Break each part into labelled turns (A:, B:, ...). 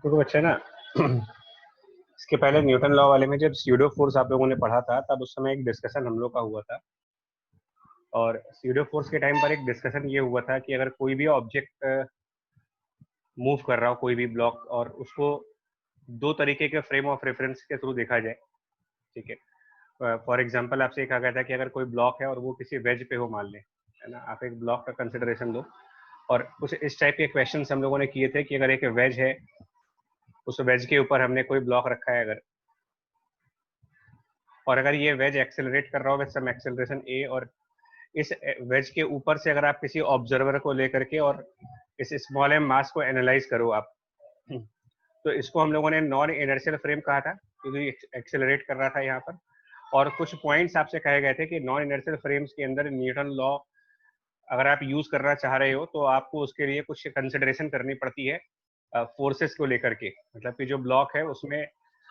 A: तो बच्चे ना इसके पहले न्यूटन लॉ वाले में जब स्यूडो फोर्स आप लोगों ने पढ़ा था तब उस समय एक डिस्कशन हम लोग का हुआ था। और स्यूडो फोर्स के टाइम पर एक डिस्कशन ये हुआ था कि अगर कोई भी ऑब्जेक्ट मूव कर रहा हो, कोई भी ब्लॉक, और उसको दो तरीके के फ्रेम ऑफ रेफरेंस के थ्रू देखा जाए, ठीक है। फॉर एग्जांपल आपसे कहा गया था कि अगर कोई ब्लॉक है और वो किसी वेज पे हो, मान लें, है ना, आप एक ब्लॉक का कंसिडरेशन दो, और कुछ इस टाइप के क्वेश्चन हम लोगों ने किए थे कि अगर एक वेज है, उस वेज के ऊपर हमने कोई ब्लॉक रखा है अगर, और अगर ये वेज एक्सेलरेट कर रहा हो विद सम एक्सेलरेशन ए, और इस वेज के ऊपर से अगर आप किसी ऑब्जर्वर को लेकर के और इस स्मॉल एम मास को एनालाइज करो आप, तो इसको हम लोगों ने नॉन इनर्शियल फ्रेम कहा था क्योंकि एक्सेलरेट कर रहा था यहाँ पर। और कुछ पॉइंट्स आपसे कहे गए थे कि नॉन इनर्शियल फ्रेम्स के अंदर न्यूटन लॉ अगर आप यूज करना चाह रहे हो तो आपको उसके लिए कुछ कंसिडरेशन करनी पड़ती है फोर्सेस को लेकर के, मतलब कि जो ब्लॉक है उसमें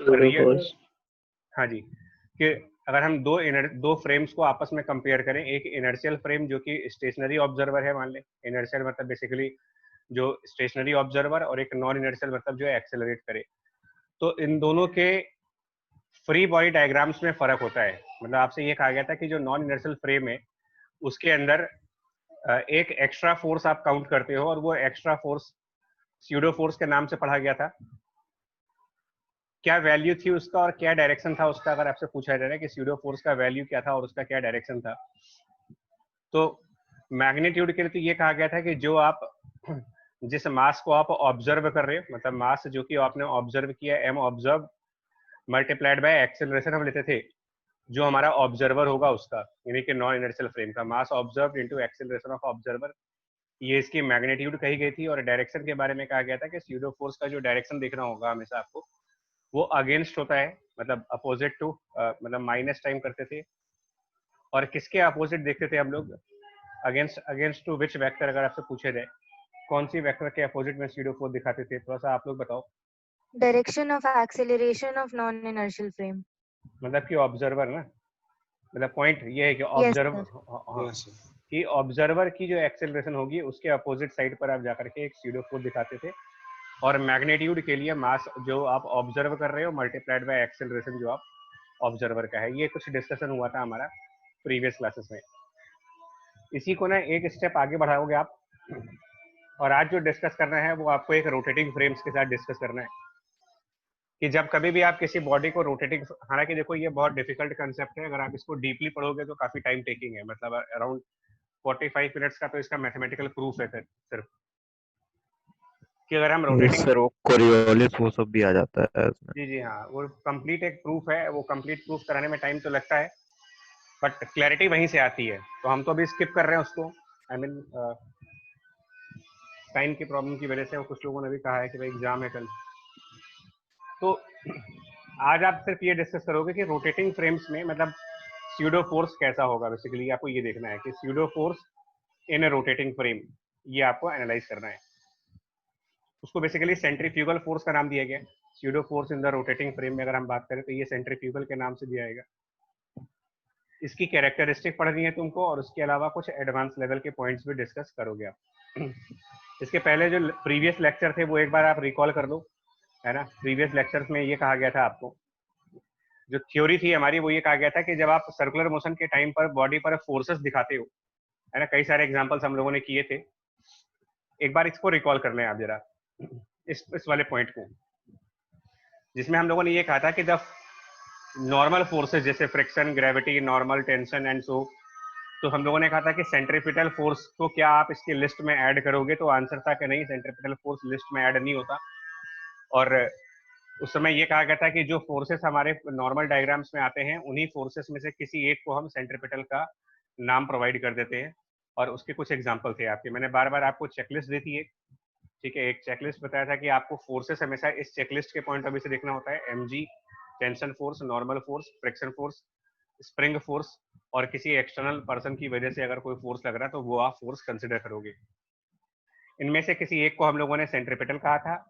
A: रियल, हाँ जी, कि अगर हम दो फ्रेम्स को आपस में कंपेयर करें, एक इनर्शियल फ्रेम जो कि स्टेशनरी ऑब्जर्वर है, मान लें, इनर्शियल मतलब बेसिकली जो स्टेशनरी ऑब्जर्वर, और एक नॉन इनर्शियल मतलब जो एक्सेलरेट करे, तो इन दोनों के फ्री बॉडी डायग्राम्स में फर्क होता है। मतलब आपसे ये कहा गया था कि जो नॉन इनर्शियल फ्रेम है उसके अंदर एक एक्स्ट्रा फोर्स आप काउंट करते हो, और वो एक्स्ट्रा फोर्स स्यूडो फोर्स के नाम से पढ़ा गया था। क्या वैल्यू थी उसका और क्या डायरेक्शन था उसका, अगर आपसे पूछा जाए कि स्यूडो फोर्स का वैल्यू क्या था और उसका क्या डायरेक्शन था, तो मैग्नीट्यूड के लिए तो ये कहा गया था कि जो आप जिस मास को आप ऑब्जर्व कर रहे हो, मतलब मास जो कि आपने ऑब्जर्व किया, M observe multiplied by acceleration हम लेते थे, जो हमारा ऑब्जर्वर होगा उसका, यानी कि नॉन इनर्शियल फ्रेम का mass observe into acceleration of observer, ये इसकी मैग्नीट्यूड कही गई थी। और डायरेक्शन के बारे में कहा गया था कि स्यूडो फोर्स का जो डायरेक्शन देखना होगा हमेशा आपको, वो अगेंस्ट होता है, मतलब अपोजिट टू, मतलब माइनस टाइम करते थे। और किसके अपोजिट देखते थे हम लोग, against against to which vector, अगर आपसे पूछे जाए कौन सी वेक्टर के अपोजिट में स्यूडो फोर्स दिखाते थे, थोड़ा सा आप लोग बताओ।
B: Direction of acceleration of non inertial frame,
A: मतलब कि ऑब्जर्वर ना, मतलब पॉइंट ये है कि
B: यस
A: ऑब्जर्व,
B: सर,
A: हाँ, कि ऑब्जर्वर की जो एक्सेलरेशन होगी उसके अपोजिट साइड पर आप जाकर के एक स्यूडो फोर्स दिखाते थे। और मैग्नीट्यूड के लिए मास जो आप ऑब्जर्व कर रहे हो मल्टीप्लाइड बाय एक्सेलरेशन जो आप ऑब्जर्वर का है। ये कुछ डिस्कशन हुआ था हमारा प्रीवियस क्लासेस में। इसी को ना एक स्टेप आगे बढ़ाओगे आप, और आज जो डिस्कस करना है वो आपको एक रोटेटिंग फ्रेम्स के साथ डिस्कस करना है कि जब कभी भी आप किसी बॉडी को रोटेटिंग, हालांकि देखो ये बहुत डिफिकल्ट कंसेप्ट है, अगर आप इसको डीपली पढ़ोगे तो काफी टाइम टेकिंग है, मतलब अराउंड 45 मिनट्स का तो इसका मैथमेटिकल प्रूफ है सिर्फ, कि अगर हम रोटेटिंग,
C: सर वो कोरियोलिस वो सब भी आ जाता है इसमें।
A: जी जी हाँ, वो कंप्लीट एक प्रूफ है, वो कंप्लीट प्रूफ कराने में टाइम तो लगता है, बट क्लैरिटी वहीं से आती है। तो हम तो अभी स्किप कर रहे हैं उसको, आई मीन टाइम की प्रॉब्लम की वजह से। और कुछ लोगों ने भी कहा है कि भाई एग्जाम है कल, तो आज आप सिर्फ ये डिस्कस करोगे कि रोटेटिंग फ्रेम्स में मतलब स्यूडो फोर्स कैसा होगा। बेसिकली आपको ये देखना है कि pseudo force in A rotating frame, ये आपको एनालाइज करना है। उसको बेसिकली सेंट्रीफ्यूगल फोर्स का नाम दिया गया। Pseudo force in the rotating frame में अगर हम बात करें तो ये सेंट्रीफ्यूगल के नाम से दिया जाएगा। इसकी कैरेक्टरिस्टिक पढ़नी है तुमको, और उसके अलावा कुछ एडवांस लेवल के पॉइंट्स भी डिस्कस करोगे आप। इसके पहले जो प्रीवियस लेक्चर थे वो एक बार आप रिकॉल कर लो, है ना। प्रीवियस लेक्चर्स में ये कहा गया था आपको, जो थ्योरी थी हमारी, वो ये कहा गया था कि जब आप सर्कुलर मोशन के टाइम पर बॉडी पर फोर्सेस दिखाते हो, है ना, कई सारे एग्जांपल्स हम लोगों ने किए थे, एक बार इसको रिकॉल कर लें आप जरा, इस वाले पॉइंट को, जिसमें हम लोगों ने ये कहा था कि जब नॉर्मल फोर्सेस जैसे friction, gravity, normal, tension and so, तो हम लोगों ने कहा था कि सेंट्रीपिटल फोर्स को क्या आप इसकी लिस्ट में ऐड करोगे, तो आंसर था कि नहीं, सेंट्रीपिटल फोर्स लिस्ट में ऐड नहीं होता। और उस समय ये कहा गया था कि जो फोर्सेस हमारे नॉर्मल डायग्राम्स में आते हैं उन्हीं फोर्सेस में से किसी एक को हम सेंट्रीपिटल का नाम प्रोवाइड कर देते हैं। और उसके कुछ एग्जाम्पल थे आपके, मैंने बार बार आपको चेकलिस्ट दी थी एक, ठीक है, एक चेकलिस्ट बताया था कि आपको फोर्सेस हमेशा इस चेकलिस्ट के पॉइंट ऑफ व्यू से देखना होता है। MG tension force, normal force, friction force, spring force, और किसी एक्सटर्नल पर्सन की वजह से अगर कोई फोर्स लग रहा है तो वो आप फोर्स कंसिडर करोगे। इनमें से किसी एक को हम लोगों ने सेंट्रीपिटल कहा था।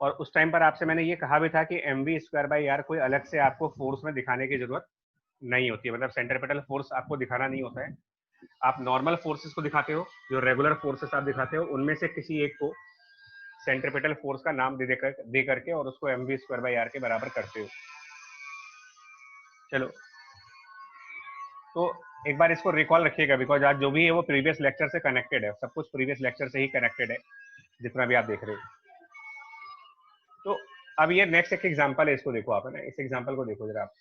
A: और उस टाइम पर आपसे मैंने ये कहा भी था कि M V square by R कोई अलग से आपको फोर्स में दिखाने की जरूरत नहीं होती है, मतलब सेंट्रीपिटल फोर्स आपको दिखाना नहीं होता है। आप नॉर्मल फोर्सेस को दिखाते हो, जो रेगुलर फोर्सेस आप दिखाते हो उनमें से किसी एक को सेंट्रिपिटल फोर्स का नाम दे करके और उसको mv²/r के बराबर करते हो। चलो, तो एक बार इसको रिकॉल रखिएगा, बिकॉज आज जो भी है वो प्रीवियस लेक्चर से कनेक्टेड है, सब कुछ प्रीवियस लेक्चर से ही कनेक्टेड है जितना भी आप देख रहे हो। तो अब ये नेक्स्ट एक एग्जांपल है, इसको देखो आप, है ना, इस एग्जांपल को देखो जरा आप।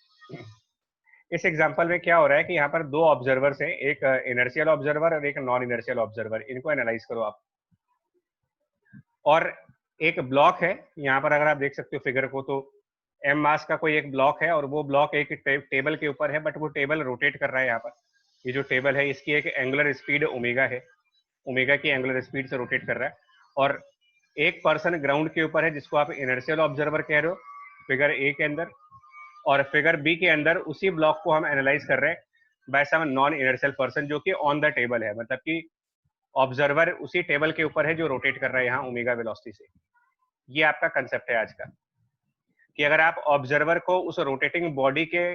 A: इस एग्जांपल में क्या हो रहा है कि यहाँ पर दो ऑब्जर्वर्स हैं, एक इनर्शियल ऑब्जर्वर और एक नॉन इनर्शियल ऑब्जर्वर। इनको एनालाइज करो आप। और एक ब्लॉक है यहाँ पर, अगर आप देख सकते हो फिगर को, तो m मास का कोई एक ब्लॉक है और वो ब्लॉक एक टेबल के ऊपर है, बट वो टेबल रोटेट कर रहा है। यहाँ पर ये जो टेबल है इसकी एक एंगुलर स्पीड ओमेगा है, ओमेगा की एंगुलर स्पीड से रोटेट कर रहा है। और एक पर्सन ग्राउंड के ऊपर है जिसको आप इनर्शियल ऑब्जर्वर कह रहे हो फिगर ए के अंदर, और फिगर बी के अंदर उसी ब्लॉक को हम एनालाइज कर रहे हैं by some non inertial person जो कि ऑन द टेबल है, मतलब कि ऑब्जर्वर उसी टेबल के ऊपर है जो रोटेट कर रहा है यहाँ ओमेगा वेलोसिटी से। ये आपका कंसेप्ट है आज का, कि अगर आप ऑब्जर्वर को उस रोटेटिंग बॉडी के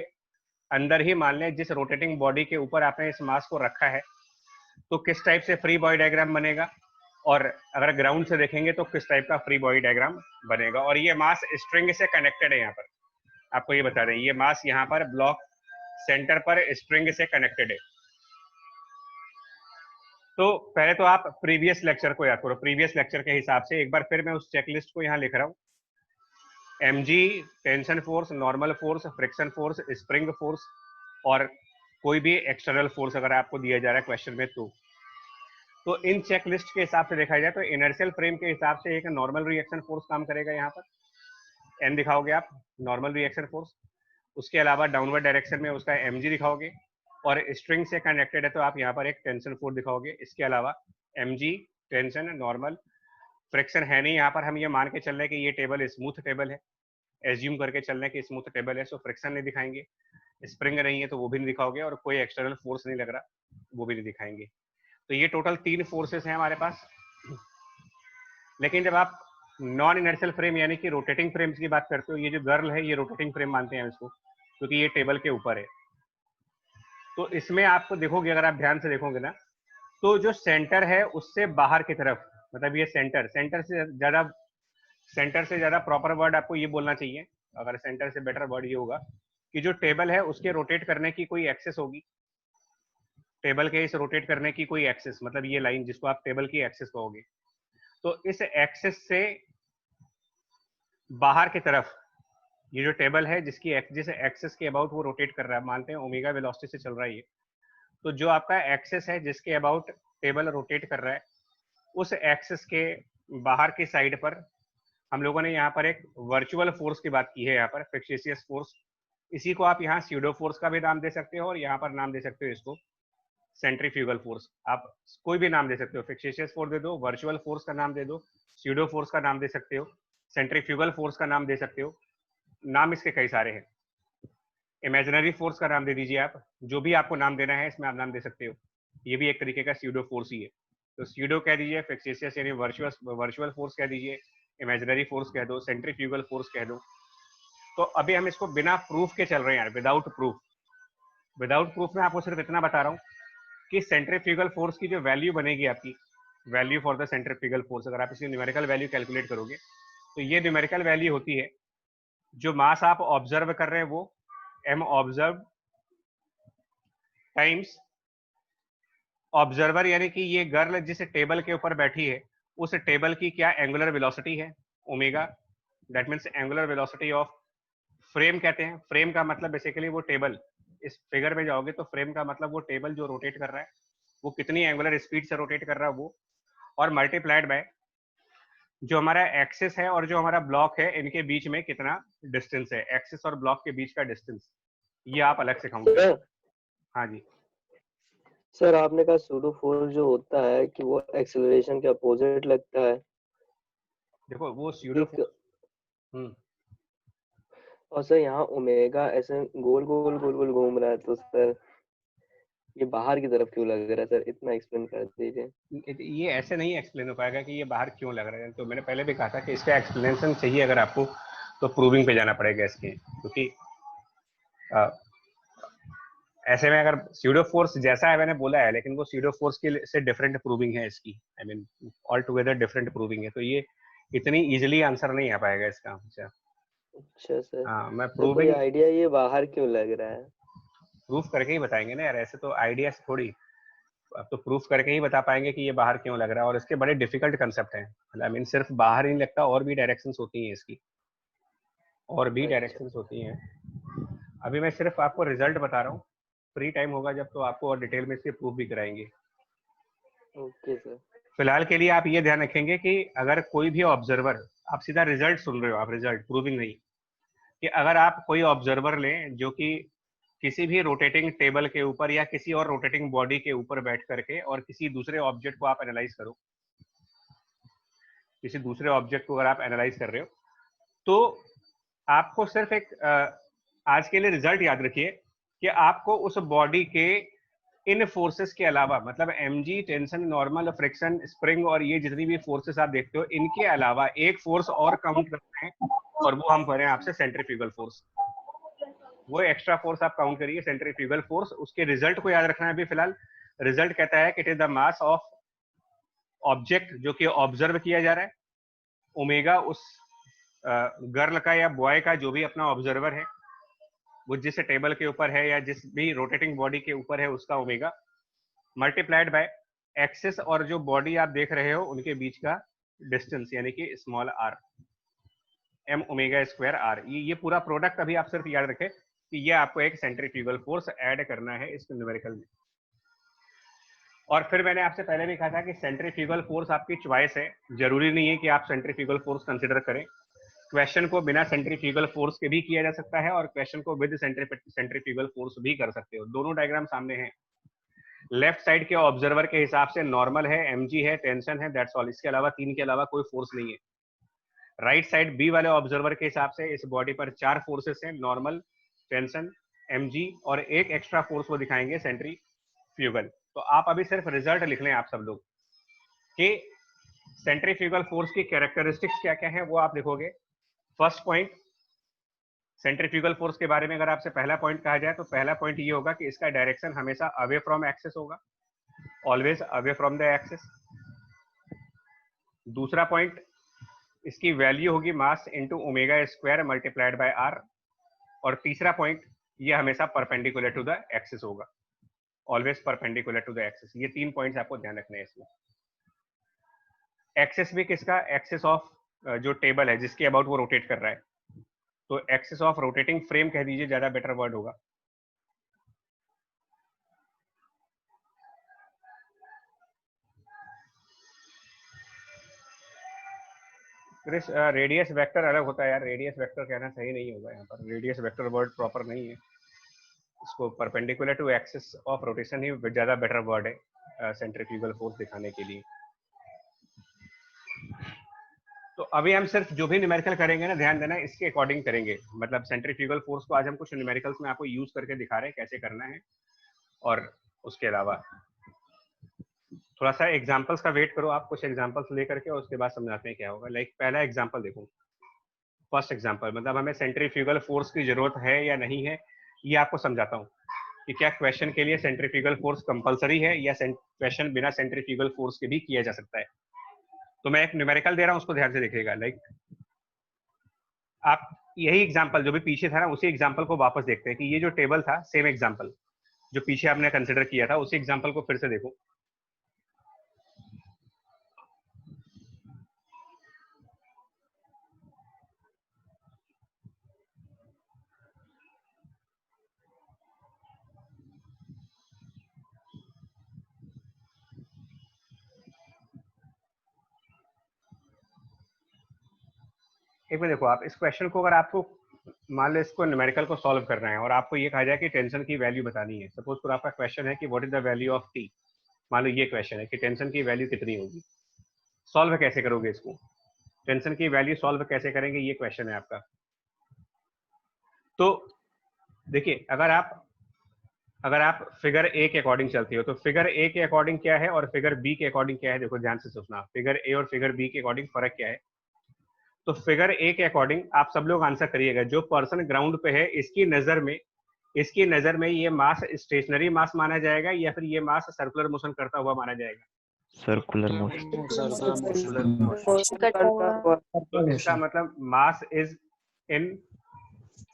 A: अंदर ही मान लें जिस रोटेटिंग बॉडी के ऊपर आपने इस मास को रखा है, तो किस टाइप से फ्री बॉडी डायग्राम बनेगा, और अगर ग्राउंड से देखेंगे तो किस टाइप का फ्री बॉडी डायग्राम बनेगा। और ये मास स्ट्रिंग से कनेक्टेड है। यहाँ पर आपको ये बता दें, ये मास यहाँ पर ब्लॉक सेंटर पर स्प्रिंग से कनेक्टेड है। तो पहले तो आप प्रीवियस लेक्चर को याद करो। प्रीवियस लेक्चर के हिसाब से एक बार फिर मैं उस चेकलिस्ट को यहाँ लिख रहा हूँ। mg tension force, normal force, friction force, spring force और कोई भी एक्सटर्नल फोर्स अगर आपको दिया जा रहा है क्वेश्चन में, तो इन चेकलिस्ट के हिसाब से देखा जाए तो इनर्शियल फ्रेम के हिसाब से एक नॉर्मल रिएक्शन फोर्स काम करेगा। यहाँ पर n दिखाओगे आप, नॉर्मल रिएक्शन फोर्स। उसके अलावा डाउनवर्ड डायरेक्शन में उसका mg दिखाओगे, और स्ट्रिंग से कनेक्टेड है तो आप यहाँ पर एक टेंशन फोर्स दिखाओगे। इसके अलावा mg टेंशन, नॉर्मल, फ्रिक्शन है नहीं। यहाँ पर हम ये मान के चल रहे हैं कि ये टेबल स्मूथ टेबल है, एज्यूम करके चल रहे हैं कि स्मूथ टेबल है, सो फ्रिक्शन नहीं दिखाएंगे। स्प्रिंग नहीं है तो वो भी नहीं दिखाओगे, और कोई एक्सटर्नल फोर्स नहीं लग रहा, वो भी नहीं दिखाएंगे। तो ये टोटल 3 फोर्सेस हैं हमारे पास। लेकिन जब आप नॉन इनर्शियल फ्रेम यानी कि रोटेटिंग फ्रेम्स की बात करते हो, ये जो गर्ल है ये रोटेटिंग फ्रेम मानते हैं इसको, क्योंकि ये टेबल के ऊपर है। तो इसमें आपको देखोगे, अगर आप ध्यान से देखोगे ना, तो जो सेंटर है उससे बाहर की तरफ, मतलब ये सेंटर से ज्यादा प्रॉपर वर्ड आपको ये बोलना चाहिए, अगर सेंटर से बेटर वर्ड ये होगा कि जो टेबल है उसके रोटेट करने की कोई एक्सेस होगी। टेबल के इस रोटेट करने की कोई एक्सेस, मतलब ये लाइन जिसको आप टेबल की एक्सेस कहोगे, तो इस एक्सेस से बाहर की तरफ ये जो टेबल है जिस एक्सेस के अबाउट वो रोटेट कर रहा है, मानते हैं ओमेगा वेलोसिटी से चल रहा है ये, तो जो आपका एक्सेस है जिसके अबाउट टेबल रोटेट कर रहा है, उस एक्सेस के बाहर की साइड पर हम लोगों ने यहाँ पर एक वर्चुअल फोर्स की बात की है, यहाँ पर फिक्सियस फोर्स। इसी को आप यहाँ स्यूडो फोर्स का भी नाम दे सकते हो, और यहाँ पर नाम दे सकते हो इसको सेंट्रीफ्यूगल फोर्स। आप कोई भी नाम दे सकते हो, फिक्सियस फोर्स दे दो, वर्चुअल फोर्स का नाम दे दो, स्यूडो फोर्स का नाम दे सकते हो, सेंट्रीफ्यूगल फोर्स का नाम दे सकते हो। नाम इसके कई सारे हैं। इमेजिनरी फोर्स का नाम दे दीजिए आप, जो भी आपको नाम देना है इसमें आप नाम दे सकते हो। ये भी एक तरीके का स्यूडो फोर्स ही है। तो स्यूडो कह दीजिए, फिक्सियस यानी वर्चुअल फोर्स कह दीजिए, इमेजिनरी फोर्स कह दो, सेंट्रीफ्यूगल फोर्स कह दो। तो अभी हम इसको बिना प्रूफ के चल रहे हैं यार, विदाउट प्रूफ। विदाउट प्रूफ में आपको सिर्फ इतना बता रहा हूँ कि सेंट्रीफ्यूगल फोर्स की जो वैल्यू बनेगी आपकी, value for the centrifugal force, अगर आप इसकी न्यूमेरिकल वैल्यू कैलकुलेट करोगे तो ये न्यूमेरिकल वैल्यू होती है, जो मास आप ऑब्जर्व कर रहे हैं वो m ऑब्जर्व टाइम्स ऑब्जर्वर, यानी कि ये गर्ल जिस टेबल के ऊपर बैठी है उस टेबल की क्या एंगुलर वेलोसिटी है, omega. That means angular velocity of frame कहते हैं। फ्रेम का मतलब बेसिकली वो टेबल, इस फिगर में जाओगे तो फ्रेम का मतलब वो टेबल जो रोटेट कर रहा है वो कितनी एंगुलर स्पीड से रोटेट कर रहा है वो, और मल्टीप्लाइड बाय जो हमारा एक्सिस है और जो हमारा ब्लॉक है इनके बीच में कितना डिस्टेंस है, एक्सिस और ब्लॉक के बीच का डिस्टेंस, ये आप अलग से काउंट करें। हाँ जी
D: सर, आपने कहा सूडो फोर्स जो होता है कि वो एक्सेलरेशन के अपोजिट लगता है।
A: देखो वो स्यूडो फोर्स,
D: और सर यहाँ ओमेगा ऐसे गोल गोल गोल गोल घूम रहा है, तो सर ये बाहर की तरफ क्यों लग रहा है? सर इतना एक्सप्लेन कर दीजिए।
A: ये ऐसे नहीं एक्सप्लेन हो पाएगा कि ये बाहर क्यों लग रहा है। तो मैंने पहले भी कहा था कि इसका एक्सप्लेनेशन चाहिए अगर आपको, तो प्रूविंग पे जाना पड़ेगा इसके, क्योंकि ऐसे में अगर स्यूडो फोर्स जैसा है मैंने बोला है, लेकिन वो स्यूडो फोर्स के से डिफरेंट प्रूविंग है इसकी, I mean all together different proving है। तो ये इतनी इजीली आंसर नहीं आ पाएगा इसका। अच्छा
D: अच्छा सर,
A: हाँ, मैं
D: तो कोई
A: प्रूविंग
D: आइडिया ये बाहर क्यों लग रहा है?
A: प्रूफ करके ही बताएंगे ना यार, ऐसे तो आइडिया से थोड़ी। अब तो प्रूफ करके ही बता पाएंगे कि ये बाहर क्यों लग रहा है, और इसके बड़े डिफिकल्ट कंसेप्ट हैं। आई मीन सिर्फ बाहर ही नहीं लगता, और भी डायरेक्शंस होती हैं इसकी, और भी
D: अच्छा,
A: डायरेक्शंस होती हैं। अभी मैं सिर्फ आपको रिजल्ट बता रहा हूँ, फ्री टाइम होगा जब तो आपको और डिटेल में इसके प्रूफ भी कराएंगे।
D: Okay sir.
A: फिलहाल के लिए आप ये ध्यान रखेंगे कि अगर कोई भी ऑब्जर्वर, आप सीधा रिजल्ट सुन रहे हो, आप रिजल्ट प्रूविंग नहीं, कि अगर आप कोई ऑब्जर्वर लें जो कि किसी भी रोटेटिंग टेबल के ऊपर या किसी और रोटेटिंग बॉडी के ऊपर बैठ करके और किसी दूसरे ऑब्जेक्ट को आप एनालाइज करो, किसी दूसरे ऑब्जेक्ट को अगर आप एनालाइज कर रहे हो, तो आपको सिर्फ एक आज के लिए रिजल्ट याद रखिए कि आपको उस बॉडी के इन फोर्सेस के अलावा, मतलब mg, tension, normal, friction, spring और ये जितनी भी फोर्सेस आप देखते हो, इनके अलावा एक फोर्स और काउंट करते हैं, और वो हम करें आपसे सेंट्रीफ्यूगल फोर्स। वो एक्स्ट्रा फोर्स आप काउंट करिए, सेंट्रीफ्यूगल फोर्स। उसके रिजल्ट को याद रखना है अभी फिलहाल। रिजल्ट कहता है कि it is the mass of object जो कि ऑब्जर्व किया जा रहा है, ओमेगा उस गर्ल का या बॉय का जो भी अपना ऑब्जर्वर है, वो जिस टेबल के ऊपर है या जिस भी रोटेटिंग बॉडी के ऊपर है, उसका ओमेगा, मल्टीप्लाइड बाय एक्सिस और जो बॉडी आप देख रहे हो उनके बीच का डिस्टेंस, यानी कि small R, M omega square R. ये पूरा प्रोडक्ट अभी आप सिर्फ याद रखें कि ये आपको एक सेंट्रीफ्यूगल फोर्स ऐड करना है इस न्यूमेरिकल में। और फिर मैंने आपसे पहले भी कहा था कि सेंट्रीफ्यूगल फोर्स आपकी चॉइस है, जरूरी नहीं है कि आप सेंट्रीफ्यूगल फोर्स कंसिडर करें। क्वेश्चन को बिना सेंट्रीफ्यूगल फोर्स के भी किया जा सकता है, और क्वेश्चन को विद सेंट्रीफ्यूगल फोर्स भी कर सकते हो। दोनों डायग्राम सामने हैं। लेफ्ट साइड के ऑब्जर्वर के हिसाब से नॉर्मल है, mg है, टेंशन है, दैट्स ऑल। इसके अलावा, तीन के अलावा कोई फोर्स नहीं है। राइट साइड बी वाले ऑब्जर्वर के हिसाब से इस बॉडी पर 4 फोर्सेस हैं, नॉर्मल, टेंशन, mg और एक एक्स्ट्रा फोर्स वो दिखाएंगे सेंट्रीफ्यूगल। तो आप अभी सिर्फ रिजल्ट लिख लें आप सब लोग कि सेंट्रीफ्यूगल फोर्स की कैरेक्टरिस्टिक्स क्या क्या है, वो आप लिखोगे। फर्स्ट पॉइंट, सेंट्रीफ्यूगल फोर्स के बारे में अगर आपसे पहला पॉइंट कहा जाए तो पहला पॉइंट ये होगा कि इसका डायरेक्शन हमेशा अवे फ्रॉम एक्सिस होगा, always away from the axis. दूसरा पॉइंट, इसकी वैल्यू होगी mass into omega square multiplied by R. और तीसरा पॉइंट, ये हमेशा परपेंडिकुलर टू द एक्सिस होगा, always perpendicular to the axis. ये 3 पॉइंट्स आपको ध्यान रखने हैं इसमें। एक्सिस भी किसका, एक्सिस ऑफ जो टेबल है जिसके अबाउट वो रोटेट कर रहा है, तो एक्सिस ऑफ रोटेटिंग फ्रेम कह दीजिए, ज्यादा बेटर वर्ड होगा। क्रिस, रेडियस वेक्टर अलग होता है यार, रेडियस वेक्टर कहना सही नहीं होगा यहाँ पर, रेडियस वेक्टर वर्ड प्रॉपर नहीं है। इसको perpendicular to axis of rotation ही ज्यादा बेटर वर्ड है सेंट्रीफ्यूगल फोर्स दिखाने के लिए। तो अभी हम सिर्फ जो भी न्यूमेरिकल करेंगे ना, ध्यान देना, इसके अकॉर्डिंग करेंगे। मतलब सेंट्रीफ्यूगल फोर्स को आज हम कुछ न्यूमेरिकल्स में आपको यूज करके दिखा रहे हैं कैसे करना है, और उसके अलावा थोड़ा सा एग्जांपल्स का वेट करो आप, कुछ एग्जांपल्स लेकर के, और उसके बाद समझाते हैं क्या होगा। लाइक पहला एग्जांपल देखो, फर्स्ट एग्जांपल, मतलब हमें सेंट्रीफ्यूगल फोर्स की जरूरत है या नहीं है, ये आपको समझाता हूँ कि क्या क्वेश्चन के लिए सेंट्रीफ्यूगल फोर्स कंपलसरी है या क्वेश्चन बिना सेंट्रीफ्यूगल फोर्स के भी किया जा सकता है। तो मैं एक न्यूमेरिकल दे रहा हूँ, उसको ध्यान से देखिएगा। लाइक आप यही एग्जांपल जो भी पीछे था ना, उसी एग्जांपल को वापस देखते हैं कि ये जो टेबल था, सेम एग्जांपल जो पीछे आपने कंसिडर किया था, उसी एग्जांपल को फिर से देखो। एक मिनट देखो, आप इस क्वेश्चन को, अगर आपको मान लो इसको न्यूमेरिकल को सॉल्व करना है और आपको ये कहा जाए कि टेंशन की वैल्यू बतानी है, सपोज पूरा आपका क्वेश्चन है कि what is the value of T. मान लो ये क्वेश्चन है कि टेंशन की वैल्यू कितनी होगी, सॉल्व कैसे करोगे इसको, टेंशन की वैल्यू सॉल्व कैसे करेंगे, ये क्वेश्चन है आपका। तो देखिए, अगर आप फिगर ए के अकॉर्डिंग चलती हो, तो फिगर ए के अकॉर्डिंग क्या है और फिगर बी के अकॉर्डिंग क्या है, देखो ध्यान से सोचना, फिगर ए और फिगर बी के अकॉर्डिंग फर्क क्या है। तो फिगर ए के अकॉर्डिंग आप सब लोग आंसर करिएगा। जो पर्सन ग्राउंड पे है, इसकी नजर में ये मास स्टेशनरी मास माना जाएगा या फिर ये मास सर्कुलर मोशन करता हुआ माना जाएगा।
C: Circular motion.
B: कटा हुआ।
A: तो इसका मतलब मास इज इन,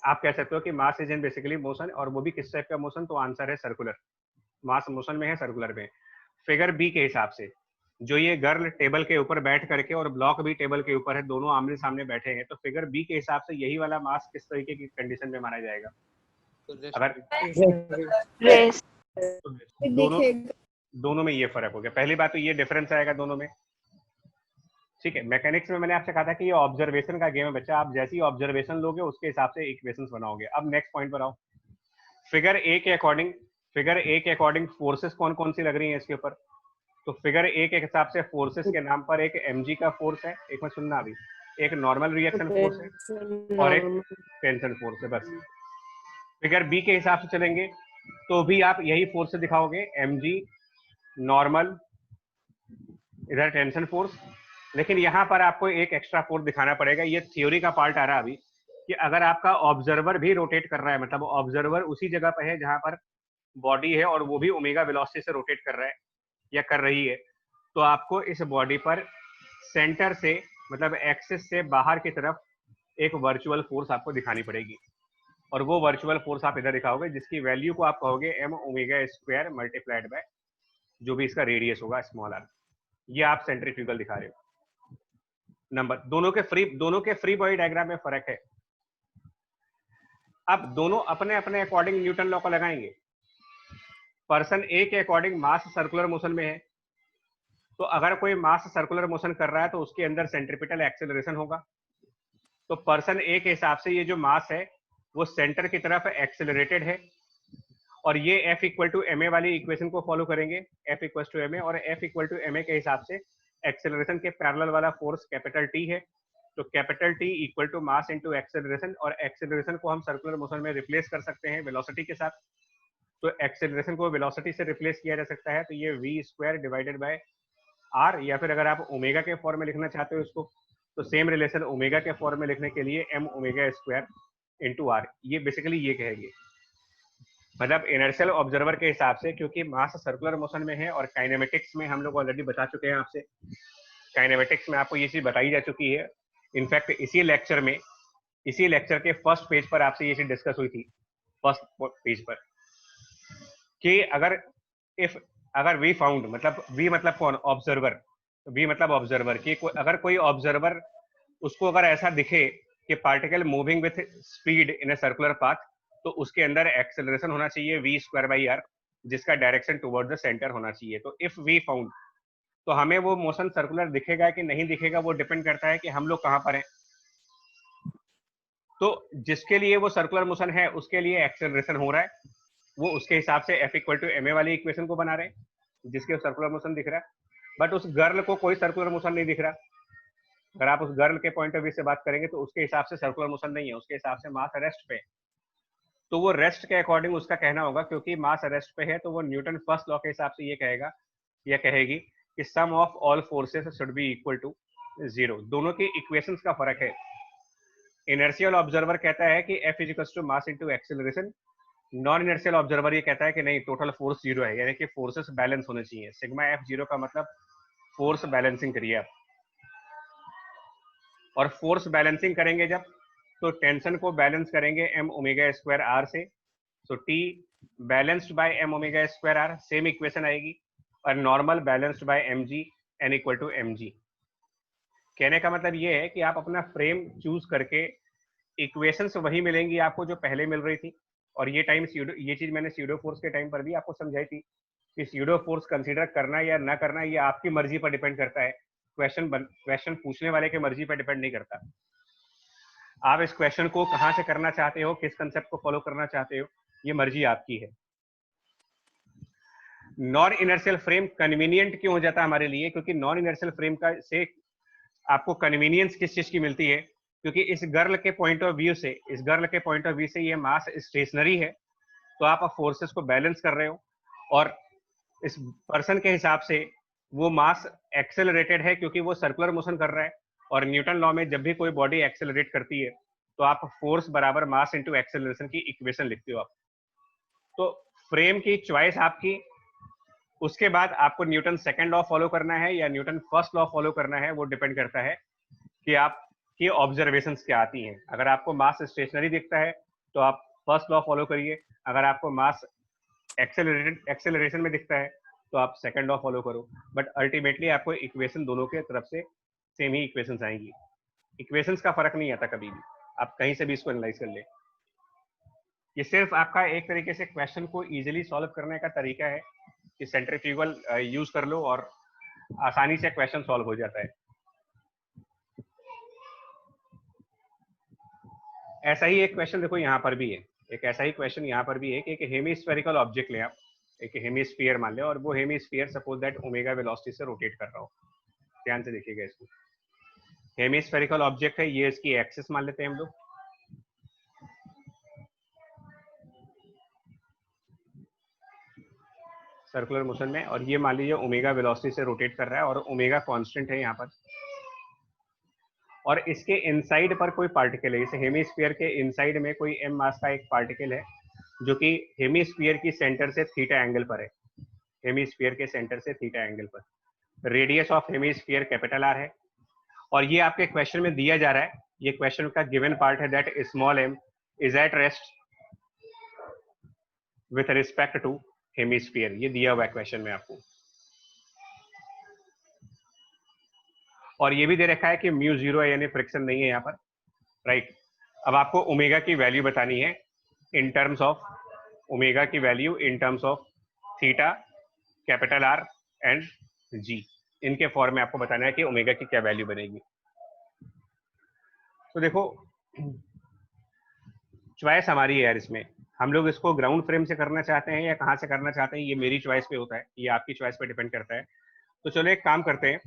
A: आप कह सकते हो कि mass is in basically motion, और वो भी किस टाइप का मोशन, तो आंसर है सर्कुलर। मास मोशन में है, सर्कुलर में। फिगर बी के हिसाब से जो ये गर्ल टेबल के ऊपर बैठ करके और ब्लॉक भी टेबल के ऊपर है, दोनों आमने सामने बैठे हैं, तो फिगर बी के हिसाब से यही वाला मास किस तरीके की कंडीशन में माना जाएगा? अगर
B: रेस्ट।
A: तो दोनों में ये फर्क हो गया। पहली बात तो ये डिफरेंस आएगा दोनों में, ठीक है। मैकेनिक्स में मैंने आपसे कहा था कि ये ऑब्जर्वेशन का गेम है बच्चा, आप जैसी ऑब्जर्वेशन लोगे उसके हिसाब से इक्वेशंस बनाओगे। अब नेक्स्ट पॉइंट पर आओ। फिगर ए के अकॉर्डिंग फोर्सेस कौन कौन सी लग रही हैं इसके ऊपर? तो फिगर ए के हिसाब से फोर्सेस के नाम पर एक mg का फोर्स है, एक में सुनना अभी, एक नॉर्मल रिएक्शन फोर्स है और एक टेंशन फोर्स है, बस। फिगर बी के हिसाब से चलेंगे तो भी आप यही फोर्स दिखाओगे, mg नॉर्मल, इधर टेंशन फोर्स। लेकिन यहाँ पर आपको एक एक्स्ट्रा फोर्स दिखाना पड़ेगा, ये थ्योरी का पार्ट आ रहा है अभी, कि अगर आपका ऑब्जर्वर भी रोटेट कर रहा है, मतलब ऑब्जर्वर उसी जगह पर है जहां पर बॉडी है और वो भी ओमेगा वेलोसिटी से रोटेट कर रहा है या कर रही है, तो आपको इस बॉडी पर सेंटर से, मतलब एक्सिस से बाहर की तरफ एक वर्चुअल फोर्स आपको दिखानी पड़ेगी, और वो वर्चुअल फोर्स आप इधर दिखाओगे, जिसकी वैल्यू को आप कहोगे m omega square multiplied bye जो भी इसका रेडियस होगा स्मॉल r। ये आप सेंट्रीफ्यूगल दिखा रहे हो। नंबर दोनों के फ्री बॉडी डायग्राम में फर्क है। अब दोनों अपने अपने अकॉर्डिंग न्यूटन लॉ को लगाएंगे। पर्सन ए के अकॉर्डिंग मास सर्कुलर मोशन में है, तो अगर कोई मास सर्कुलर मोशन कर रहा है तो उसके अंदर सेंट्रीपिटल एक्सेलरेशन होगा। तो पर्सन ए के हिसाब से ये जो मास है वो सेंटर की तरफ एक्सेलरेटेड है, और ये F equal to M A वाली इक्वेशन को फॉलो करेंगे, F equal to M A, और F equal to M A के हिसाब से एक्सेलरेशन के पैरेलल वाला फोर्स कैपिटल T है, तो capital T equal to mass into acceleration, और एक्सेलरेशन को हम सर्कुलर मोशन में रिप्लेस कर सकते हैं वेलोसिटी के साथ, तो एक्सेलरेशन को वेलोसिटी से रिप्लेस किया जा सकता है, तो ये v square divided by r, या फिर अगर आप ओमेगा के फॉर्म में लिखना चाहते हो इसको, तो सेम रिलेशन ओमेगा के फॉर्म में लिखने के लिए m omega square into r, ये बेसिकली ये कहेंगे। मतलब इनर्शियल ऑब्जर्वर के हिसाब से, क्योंकि मास सर्कुलर मोशन में है, और काइनेमेटिक्स में हम लोग ऑलरेडी बता चुके हैं आपसे, काइनेमेटिक्स में आपको ये चीज बताई जा चुकी है। इनफैक्ट इसी लेक्चर के फर्स्ट पेज पर आपसे ये चीज डिस्कस हुई थी, फर्स्ट पेज पर, कि अगर वी फाउंड, मतलब वी मतलब कौन, ऑब्जर्वर, वी मतलब ऑब्जर्वर, कि अगर कोई ऑब्जर्वर, उसको अगर ऐसा दिखे कि particle moving with speed in a circular path, तो उसके अंदर एक्सेलरेशन होना चाहिए v स्क्वायर बाई r, जिसका डायरेक्शन टुवर्ड द सेंटर होना चाहिए। तो इफ वी फाउंड, तो हमें वो मोशन सर्कुलर दिखेगा कि नहीं दिखेगा, वो डिपेंड करता है कि हम लोग कहाँ पर हैं। तो जिसके लिए वो सर्कुलर मोशन है उसके लिए एक्सेलरेशन हो रहा है, वो उसके हिसाब से F equal to M A वाली इक्वेशन को बना रहे हैं, जिसके सर्कुलर मोशन दिख रहा है। बट उस गर्ल को कोई सर्कुलर मोशन नहीं दिख रहा। अगर आप उस गर्ल के पॉइंट ऑफ व्यू से बात करेंगे तो उसके हिसाब से सर्कुलर मोशन नहीं है, उसके हिसाब से मास रेस्ट पे, तो वो रेस्ट के अकॉर्डिंग उसका कहना होगा, क्योंकि मास रेस्ट पे है, तो वो न्यूटन फर्स्ट लॉ के हिसाब से ये कहेगा या कहेगी कि sum of all forces should be equal to 0। दोनों के इक्वेशंस का फर्क है। इनर्शियल ऑब्जर्वर कहता है कि F is to mass into acceleration, non inertial observer ये कहता है कि नहीं, टोटल फोर्स 0 है, यानी कि फोर्सेस बैलेंस होने चाहिए। सिग्मा F 0 का मतलब फोर्स बैलेंसिंग करिए आप, और फोर्स बैलेंसिंग करेंगे जब, तो टेंशन को बैलेंस करेंगे m ओमेगा स्क्वायर r से, so T balanced by m omega square r, same equation आएगी, और normal balanced by mg n equal to mg। कहने का मतलब ये है कि आप अपना फ्रेम चूज करके इक्वेशंस वही मिलेंगी आपको जो पहले मिल रही थी, और ये चीज मैंने स्यूडो फोर्स के टाइम पर भी आपको समझाई थी कि स्यूडो फोर्स कंसीडर करना या ना करना ये आपकी मर्जी पर डिपेंड करता है, क्वेश्चन पूछने वाले के मर्जी पर डिपेंड नहीं करता। आप इस क्वेश्चन को कहां से करना चाहते हो, किस कंसेप्ट को फॉलो करना चाहते हो, ये मर्जी आपकी है। नॉन इनर्शियल फ्रेम कन्वीनियंट क्यों हो जाता है हमारे लिए? क्योंकि नॉन इनर्शियल फ्रेम का से आपको कन्वीनियंस किस चीज की मिलती है? क्योंकि इस गर्ल के पॉइंट ऑफ व्यू से ये मास स्टेशनरी है, तो आप फोर्सेस को बैलेंस कर रहे हो, और इस पर्सन के हिसाब से वो मास एक्सेलरेटेड है क्योंकि वो सर्कुलर मोशन कर रहा है, और न्यूटन लॉ में जब भी कोई बॉडी एक्सेलरेट करती है तो आप फोर्स बराबर मास इनटू एक्सेलरेशन की इक्वेशन लिखते हो आप। तो फ्रेम की चॉइस आपकी, उसके बाद आपको न्यूटन सेकंड लॉ फॉलो करना है या न्यूटन फर्स्ट लॉ फॉलो करना है, वो डिपेंड करता है कि आपकी ऑब्जर्वेशंस क्या आती हैं। अगर आपको मास स्टेशनरी दिखता है तो आप फर्स्ट लॉ फॉलो करिए, अगर आपको मास एक्सेलरेशन में दिखता है तो आप सेकंड लॉ फॉलो करो। बट अल्टीमेटली आपको इक्वेशन दोनों के तरफ से सेम ही इक्वेशंस आएंगी, इक्वेशंस का फर्क नहीं आता कभी भी, आप कहीं से भी इसको एनालाइज कर ले। ये सिर्फ आपका एक तरीके से क्वेश्चन को इजीली सॉल्व करने का तरीका है कि सेंट्रीफ्यूगल यूज कर लो और आसानी से क्वेश्चन सॉल्व हो जाता है। ऐसा ही एक क्वेश्चन देखो यहाँ पर भी है, एक ऐसा ही क्वेश्चन यहाँ पर भी है कि एक हेमिस्फेरिकल ऑब्जेक्ट लें आप, एक हेमिस्फीयर मान लें, और वो hemisphere suppose that omega velocity से रोटेट कर रहा हो। ध्यान से देखिएगा इसको, हेमिस्फेरिकल ऑब्जेक्ट है, ये इसकी एक्सिस मान लेते हैं हम लोग। सर्कुलर मोशन में, और ये मान लीजिए ओमेगा वेलोसिटी से रोटेट कर रहा है और ओमेगा कांस्टेंट है यहाँ पर, और इसके इनसाइड पर कोई पार्टिकल है। इस हेमिस्फीयर के इनसाइड में कोई m मास का एक पार्टिकल है जो कि हेमिस्फीयर की सेंटर से थीटा एंगल पर है, हेमिस्फीयर के सेंटर से थीटा एंगल पर। Radius of hemisphere capital R है, और ये आपके क्वेश्चन में दिया जा रहा है, ये क्वेश्चन का गिवन पार्ट है that small m is at rest with respect to hemisphere, ये दिया हुआ है क्वेश्चन में आपको। और ये भी दे रखा है कि म्यू 0 है, यानी फ्रिक्शन नहीं है यहाँ पर, राइट। अब आपको ओमेगा की वैल्यू बतानी है इन टर्म्स ऑफ, ओमेगा की value in terms of theta, capital R and G, इनके फॉर्म में आपको बताना है कि ओमेगा की क्या वैल्यू बनेगी। तो देखो चॉइस हमारी है यार, इसमें हम लोग इसको ग्राउंड फ्रेम से करना चाहते हैं या कहाँ से करना चाहते हैं, ये मेरी चॉइस पे होता है, ये आपकी चॉइस पे डिपेंड करता है। तो चलो एक काम करते हैं,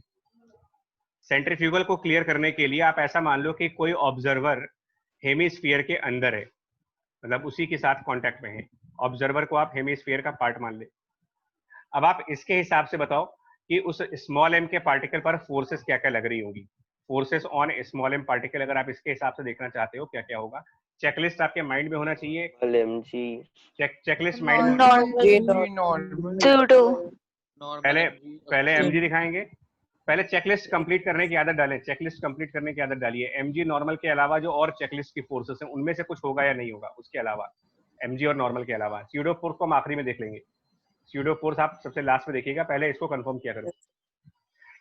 A: सेंट्रीफ्यूगल को क्लियर करने के लिए आप ऐसा मान लो कि कोई ऑब्जर्वर हेमिस्फीयर के अंदर है, मतलब उसी के साथ कांटेक्ट में है, ऑब्जर्वर को आप हेमिस्फीयर का पार्ट मान ले। अब आप इसके हिसाब से बताओ कि उस स्मॉल m के पार्टिकल पर फोर्सेस क्या क्या लग रही होंगी, forces on small m particle, अगर आप इसके हिसाब से देखना चाहते हो क्या क्या होगा। चेकलिस्ट आपके माइंड में होना चाहिए, चेकलिस्ट माइंड में।
B: नॉर्मल सूडो,
A: पहले mg दिखाएंगे, पहले चेकलिस्ट कंप्लीट करने की आदत डालें, चेकलिस्ट कंप्लीट करने की आदत डालिए। mg नॉर्मल के अलावा जो और चेकलिस्ट की फोर्सेस हैं उनमें से कुछ होगा या नहीं होगा, उसके अलावा mg और नॉर्मल के अलावा। स्यूडो फोर्स को हम आखिरी में देख लेंगे, स्यूडो फोर्स आप सबसे लास्ट में देखिएगा, पहले इसको कंफर्म किया करो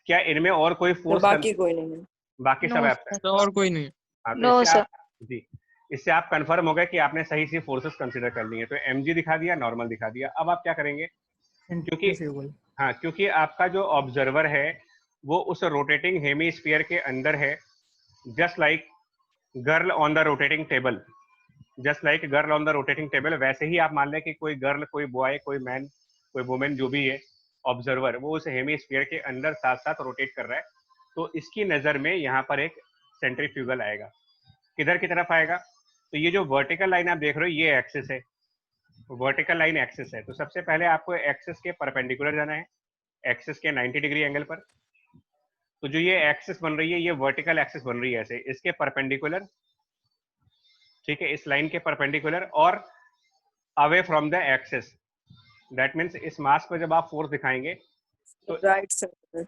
A: क्या इनमें और कोई फोर्स,
E: बाकी कोई नहीं है,
A: बाकी सब एब्सेंट,
E: और कोई नहीं।
A: हाँ,
B: नो सर
A: जी, इससे आप कंफर्म हो गए कि आपने सही सी फोर्सेस कंसीडर कर ली है। तो mg दिखा दिया, नॉर्मल दिखा दिया। अब आप क्या करेंगे, क्योंकि आपका जो ऑब्जर्वर है वो उस रोटेटिंग हेमिस्फीयर के अंदर है, just like girl on the rotating table, just like girl on the rotating table. वैसे ही आप मान लें कि कोई गर्ल, कोई बॉय, कोई मैन, कोई वुमेन, जो भी है ऑब्जर्वर, वो उस हेमिस्फीयर के अंदर साथ साथ रोटेट कर रहा है। तो इसकी नजर में यहाँ पर एक सेंट्रीफ्यूगल आएगा, किधर की तरफ आएगा, तो ये जो वर्टिकल लाइन आप देख रहे हो ये एक्सिस है, वर्टिकल लाइन एक्सिस है। तो सबसे पहले आपको एक्सिस के परपेंडिकुलर जाना है, एक्सिस के 90 डिग्री एंगल पर। तो जो ये एक्सिस बन रही है, ये वर्टिकल एक्सिस बन रही है ऐसे, इसके परपेंडिकुलर, ठीक है, इस लाइन के परपेंडिकुलर और away from the axis. That means इस मास पर जब आप फोर्स दिखाएंगे तो
E: राइट साइड,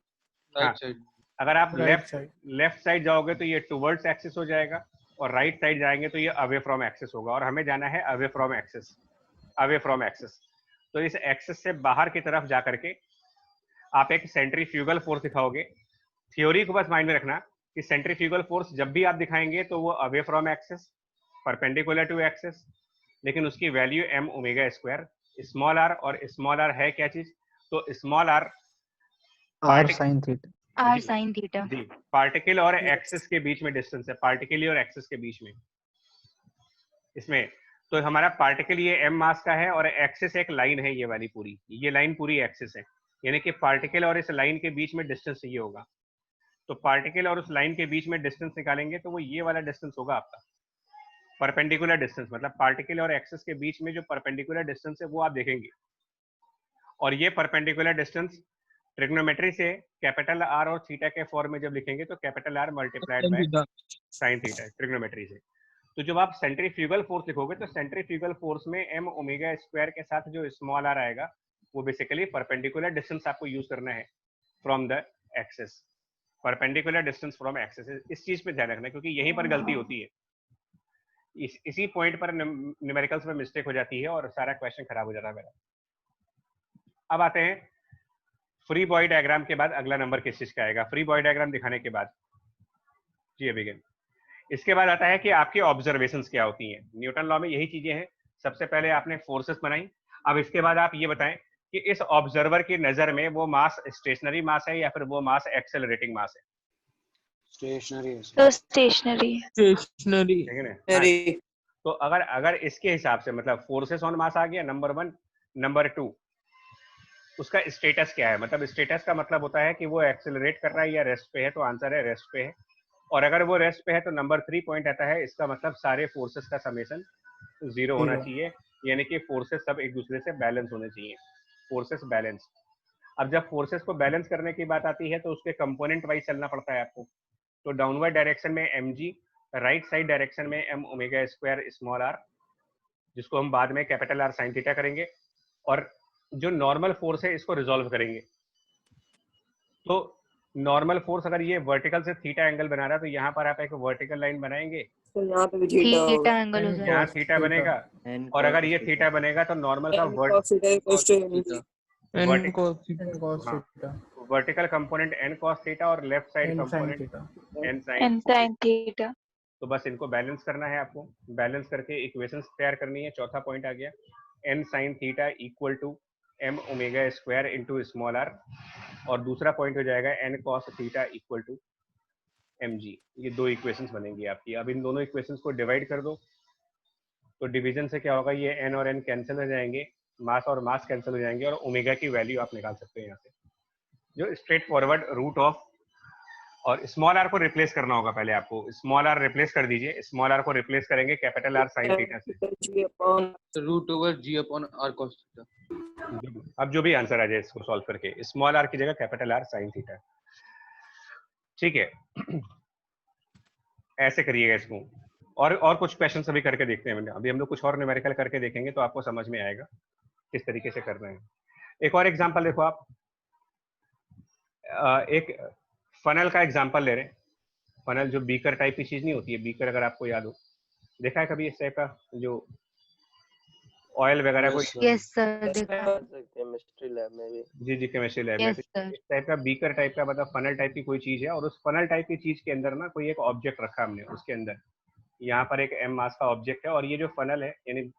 A: हाँ, अगर आप लेफ्ट साइड जाओगे तो ये टुवर्ड्स एक्सिस हो जाएगा, और राइट साइड जाएंगे तो ये अवे फ्रॉम एक्सिस होगा, और हमें जाना है away from axis, away from axis. तो इस एक्सिस से बाहर की तरफ जा करके आप एक सेंट्रीफ्यूगल फोर्स दिखाओगे। थ्योरी को बस माइंड में रखना कि सेंट्रीफ्यूगल फोर्स जब भी आप दिखाएंगे तो वो away from axis, perpendicular to axis, लेकिन उसकी value m omega square, small r, और स्मॉल r है क्या चीज, तो small r
F: r sin theta,
B: r sin theta
A: जी, पार्टिकल और एक्सिस के बीच में डिस्टेंस है, पार्टिकल और एक्सिस के बीच में इसमें। तो हमारा पार्टिकल ये m मास का है और एक्सिस एक लाइन है, ये वाली पूरी, ये लाइन पूरी एक्सिस है, यानी कि पार्टिकल और इस लाइन के बीच में डिस्टेंस ये होगा। तो पार्टिकल और उस लाइन के बीच में डिस्टेंस निकालेंगे तो वो ये वाला डिस्टेंस होगा आपका परपेंडिकुलर डिस्टेंस, मतलब पार्टिकल और एक्सिस के बीच में जो परपेंडिकुलर डिस्टेंस है वो आप देखेंगे। और ये परपेंडिकुलर डिस्टेंस ट्रिग्नोमेट्री से कैपिटल R और थीटा के फॉर्म में जब लिखेंगे तो capital R multiplied by sine theta, trigonometry से। तो जब आप सेंट्रीफ्यूगल फोर्स लिखोगे तो सेंट्रीफ्यूगल फोर्स में m ओमेगा स्क्वायर के साथ जो स्मॉल r आएगा वो बेसिकली परपेंडिकुलर डिस्टेंस आपको यूज करना है from the axis, perpendicular distance from axis. इस चीज पे ध्यान रखना क्योंकि यहीं पर गलती होती है, इसी पॉइंट पर न्यूमेरिकल्स में मिस्टेक हो जाती है और सारा क्वेश्चन खराब हो जाता है मेरा। अब आते हैं फ्री बॉडी डायग्राम के बाद अगला नंबर किस चीज का आएगा। फ्री बॉडी डायग्राम दिखाने के बाद जी बिगिन, इसके बाद आता है कि आपकी ऑब्जर्वेशंस क्या होती हैं। न्यूटन लॉ में यही चीजें हैं। सबसे पहले आपने फोर्सेस बनाई, अब इसके बाद आप ये बताएं कि इस ऑब्जर्वर की नजर में वो मास स्टेशनरी मास है या फिर वो मास एक्सेलरेटिंग मास है।
E: स्टेशनरी
B: तो स्टेशनरी
F: स्टेशनरी
A: ठीक है ना? हाँ, तो अगर इसके हिसाब से मतलब फोर्सेस ऑन मास आ गया नंबर 1, नंबर 2 उसका स्टेटस क्या है। मतलब स्टेटस का मतलब होता है कि वो एक्सेलरेट कर रहा है या रेस्ट पे है, तो आंसर है रेस्ट पे है। और अगर वो रेस्ट पे है तो नंबर 3 पॉइंट आता है, इसका मतलब सारे फोर्सेस का समेशन 0 होना चाहिए, यानी कि फोर्सेस सब एक दूसरे से बैलेंस होने चाहिए, फोर्सेस बैलेंस। अब जब फोर्सेस को बैलेंस करने की बात आती है तो उसके कंपोनेंट वाइज चलना पड़ता है आपको। तो डाउनवर्ड डायरेक्शन में mg, राइट साइड डायरेक्शन में m omega square small r, जिसको हम बाद में कैपिटल R sin थीटा करेंगे, और जो नॉर्मल फोर्स है इसको रिजॉल्व करेंगे। तो नॉर्मल फोर्स अगर ये वर्टिकल से थीटा एंगल बना रहा है तो यहाँ पर आप एक वर्टिकल लाइन बनाएंगे,
E: तो यहाँ पे भी थीटा होगा,
B: थीटा एंगल हो जाएगा।
A: यहाँ थीटा बनेगा, और अगर ये थीटा बनेगा तो नॉर्मल का vertical component n cos theta और left side component n sin
B: theta.
A: तो बस इनको बैलेंस करना है आपको, बैलेंस करके इक्वेशंस तैयार करनी है। चौथा पॉइंट आ गया n sin theta equal to m omega square into small r, और दूसरा पॉइंट हो जाएगा n cos theta equal to mg। ये दो इक्वेशंस बनेंगी आपकी। अब इन दोनों इक्वेशंस को डिवाइड कर दो, तो डिवीजन से क्या होगा, ये n और n कैंसिल हो जाएंगे, मास और मास कैंसिल हो जाएंगे, और ओमेगा की वैल्यू आप निकाल सकते हैं यहाँ से, जो स्ट्रेट फॉरवर्ड रूट ऑफ, और स्मॉल r को रिप्लेस करना होगा पहले आपको। स्मॉल r रिप्लेस कर दीजिए, स्मॉल r को रिप्लेस करेंगे कैपिटल R sin थीटा से,
E: root over G upon R cos theta.
A: अब जो भी आंसर आ जाए इसको सॉल्व करके, स्मॉल r की जगह कैपिटल R sin थीटा। ठीक है, ऐसे करिएगा इसको। और कुछ क्वेश्चन अभी करके देखते हैं। अभी हम लोग कुछ और न्यूमेरिकल करके देखेंगे तो आपको समझ में आएगा किस तरीके से कर रहे हैं। एक और एग्जांपल देखो आप, एक फनल का एग्जांपल ले रहे हैं। फनल जो बीकर टाइप की चीज नहीं होती है, बीकर अगर आपको याद हो, देखा है कभी इस टाइप का जो ऑयल वगैरह को?
B: यस सर, देखा।
D: केमिस्ट्री लैब में भी।
A: जी केमिस्ट्री लैब में।
B: Yes sir.
A: इस टाइप का बीकर टाइप का मतलब फनल टाइप की कोई चीज है, और उस फनल टाइप की चीज के अंदर ना कोई एक ऑब्जेक्ट रखा हमने, उसके अंदर यहाँ पर एक m मास का ऑब्जेक्ट है, और ये जो फनल है यानी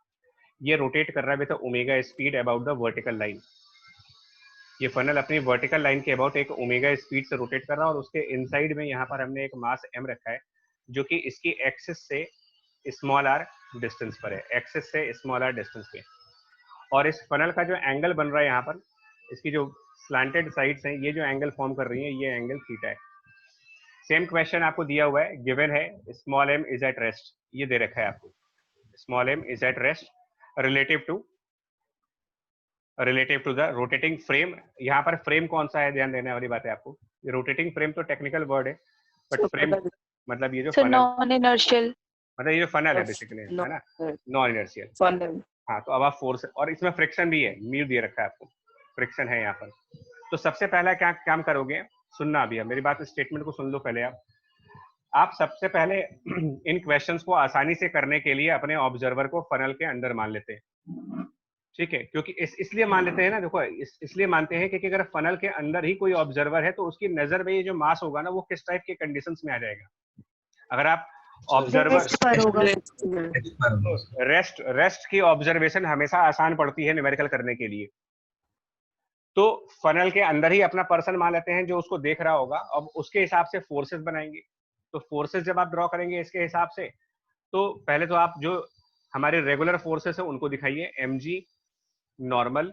A: ये रोटेट कर रहा है with omega speed about the vertical line. ये फनल अपनी वर्टिकल लाइन के अबाउट एक ओमेगा स्पीड से रोटेट कर रहा है, और उसके इनसाइड में यहाँ पर हमने एक मास m रखा है जो कि इसकी एक्सिस से स्मॉल r डिस्टेंस पर है, एक्सिस से स्मॉल r डिस्टेंस पे। और इस फनल का जो एंगल बन रहा है यहाँ पर, इसकी जो स्लांटेड साइड्स हैं, ये जो एंगल फॉर्म कर रही हैं, ये एंगल थीटा है। सेम क्वेश्चन आपको दिया हुआ है, गिवन है स्मॉल m इज एट रेस्ट, ये दे रखा है आपको, स्मॉल m is at rest relative to the rotating frame. यहाँ पर फ्रेम कौन सा है, ध्यान देने वाली बात है आपको। ये रोटेटिंग फ्रेम तो टेक्निकल वर्ड है, बट फ्रेम मतलब ये जो फनल,
B: नॉन इनर्शियल,
A: मतलब ये जो फनल है बेसिकली, है ना, नॉन इनर्शियल फनल। हाँ, तो अब आप फोर्स, और इसमें फ्रिक्शन भी है, म्यू दे रखा है आपको, फ्रिक्शन है यहाँ पर। तो सबसे पहला क्या काम करोगे, सुनना अभी, मेरी बात, स्टेटमेंट को सुन लो पहले आप सबसे पहले इन क्वेश्चंस को आसानी से करने के लिए अपने ऑब्जर्वर को फनल के अंदर मान लेते हैं। ठीक है, क्योंकि इसलिए मान लेते हैं ना, देखो इसलिए मानते हैं क्योंकि अगर फनल के अंदर ही कोई ऑब्जर्वर है तो उसकी नजर में ये जो मास होगा ना, वो किस टाइप के कंडीशंस में आ जाएगा। अगर आप ऑब्जर्वर रेस्ट की ऑब्जर्वेशन हमेशा आसान पड़ती है न्यूमेरिकल करने के लिए, तो फनल के अंदर ही अपना पर्सन मान लेते हैं जो उसको देख रहा होगा। अब उसके हिसाब से फोर्सेस बनाएंगे, तो फोर्सेस जब आप ड्रॉ करेंगे इसके हिसाब से, तो पहले तो आप जो हमारे रेगुलर फोर्सेस है उनको दिखाइए, mg नॉर्मल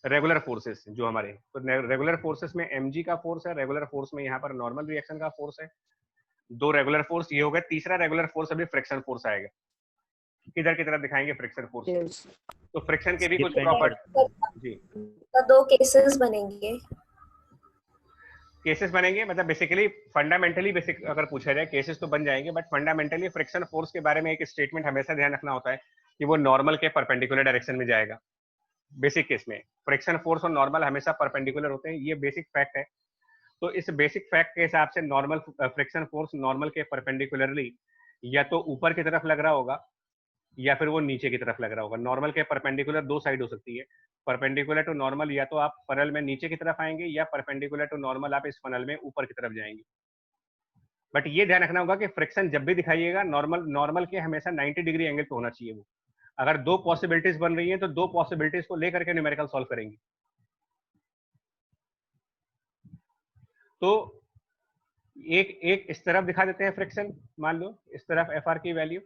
A: रेगुलर फोर्सेस जो हमारे, तो रेगुलर फोर्सेस में mg का फोर्स है, रेगुलर फोर्स में यहाँ पर नॉर्मल रिएक्शन का फोर्स है, दो रेगुलर फोर्स ये हो गए। तीसरा रेगुलर फोर्स अभी फ्रिक्शन फोर्स आएगा, किधर की तरफ दिखाएंगे फ्रिक्शन फोर्स। तो फ्रिक्शन के भी कुछ प्रॉपर्टी जी,
G: तो दो केसेस बनेंगे,
A: मतलब बेसिकली फंडामेंटली बेसिक अगर पूछा जाए केसेस तो बन जाएंगे, बट फंडामेंटली फ्रिक्शन फोर्स के बारे में एक स्टेटमेंट हमेशा ध्यान रखना होता है कि वो नॉर्मल के परपेंडिकुलर डायरेक्शन में जाएगा। बेसिक केस में फ्रिक्शन फोर्स और नॉर्मल हमेशा परपेंडिकुलर होते हैं, ये बेसिक फैक्ट है। तो इस बेसिक फैक्ट के हिसाब से नॉर्मल फ्रिक्शन फोर्स नॉर्मल के परपेंडिकुलरली या तो ऊपर की तरफ लग रहा होगा या फिर वो नीचे की तरफ लग रहा होगा। नॉर्मल के परपेंडिकुलर दो साइड हो सकती है, परपेंडिकुलर टू नॉर्मल या तो आप फनल में नीचे की तरफ आएंगे या परपेंडिकुलर टू नॉर्मल आप इस फनल में ऊपर की तरफ जाएंगे। बट ये ध्यान रखना होगा कि फ्रिक्शन जब भी दिखाइएगा नॉर्मल के हमेशा 90 डिग्री एंगल पे होना चाहिए वो। अगर दो पॉसिबिलिटीज बन रही हैं तो दो पॉसिबिलिटीज को लेकर के न्यूमेरिकल सॉल्व करेंगे। तो एक इस तरफ दिखा देते हैं फ्रिक्शन, मान लो इस तरफ एफ आर की वैल्यू,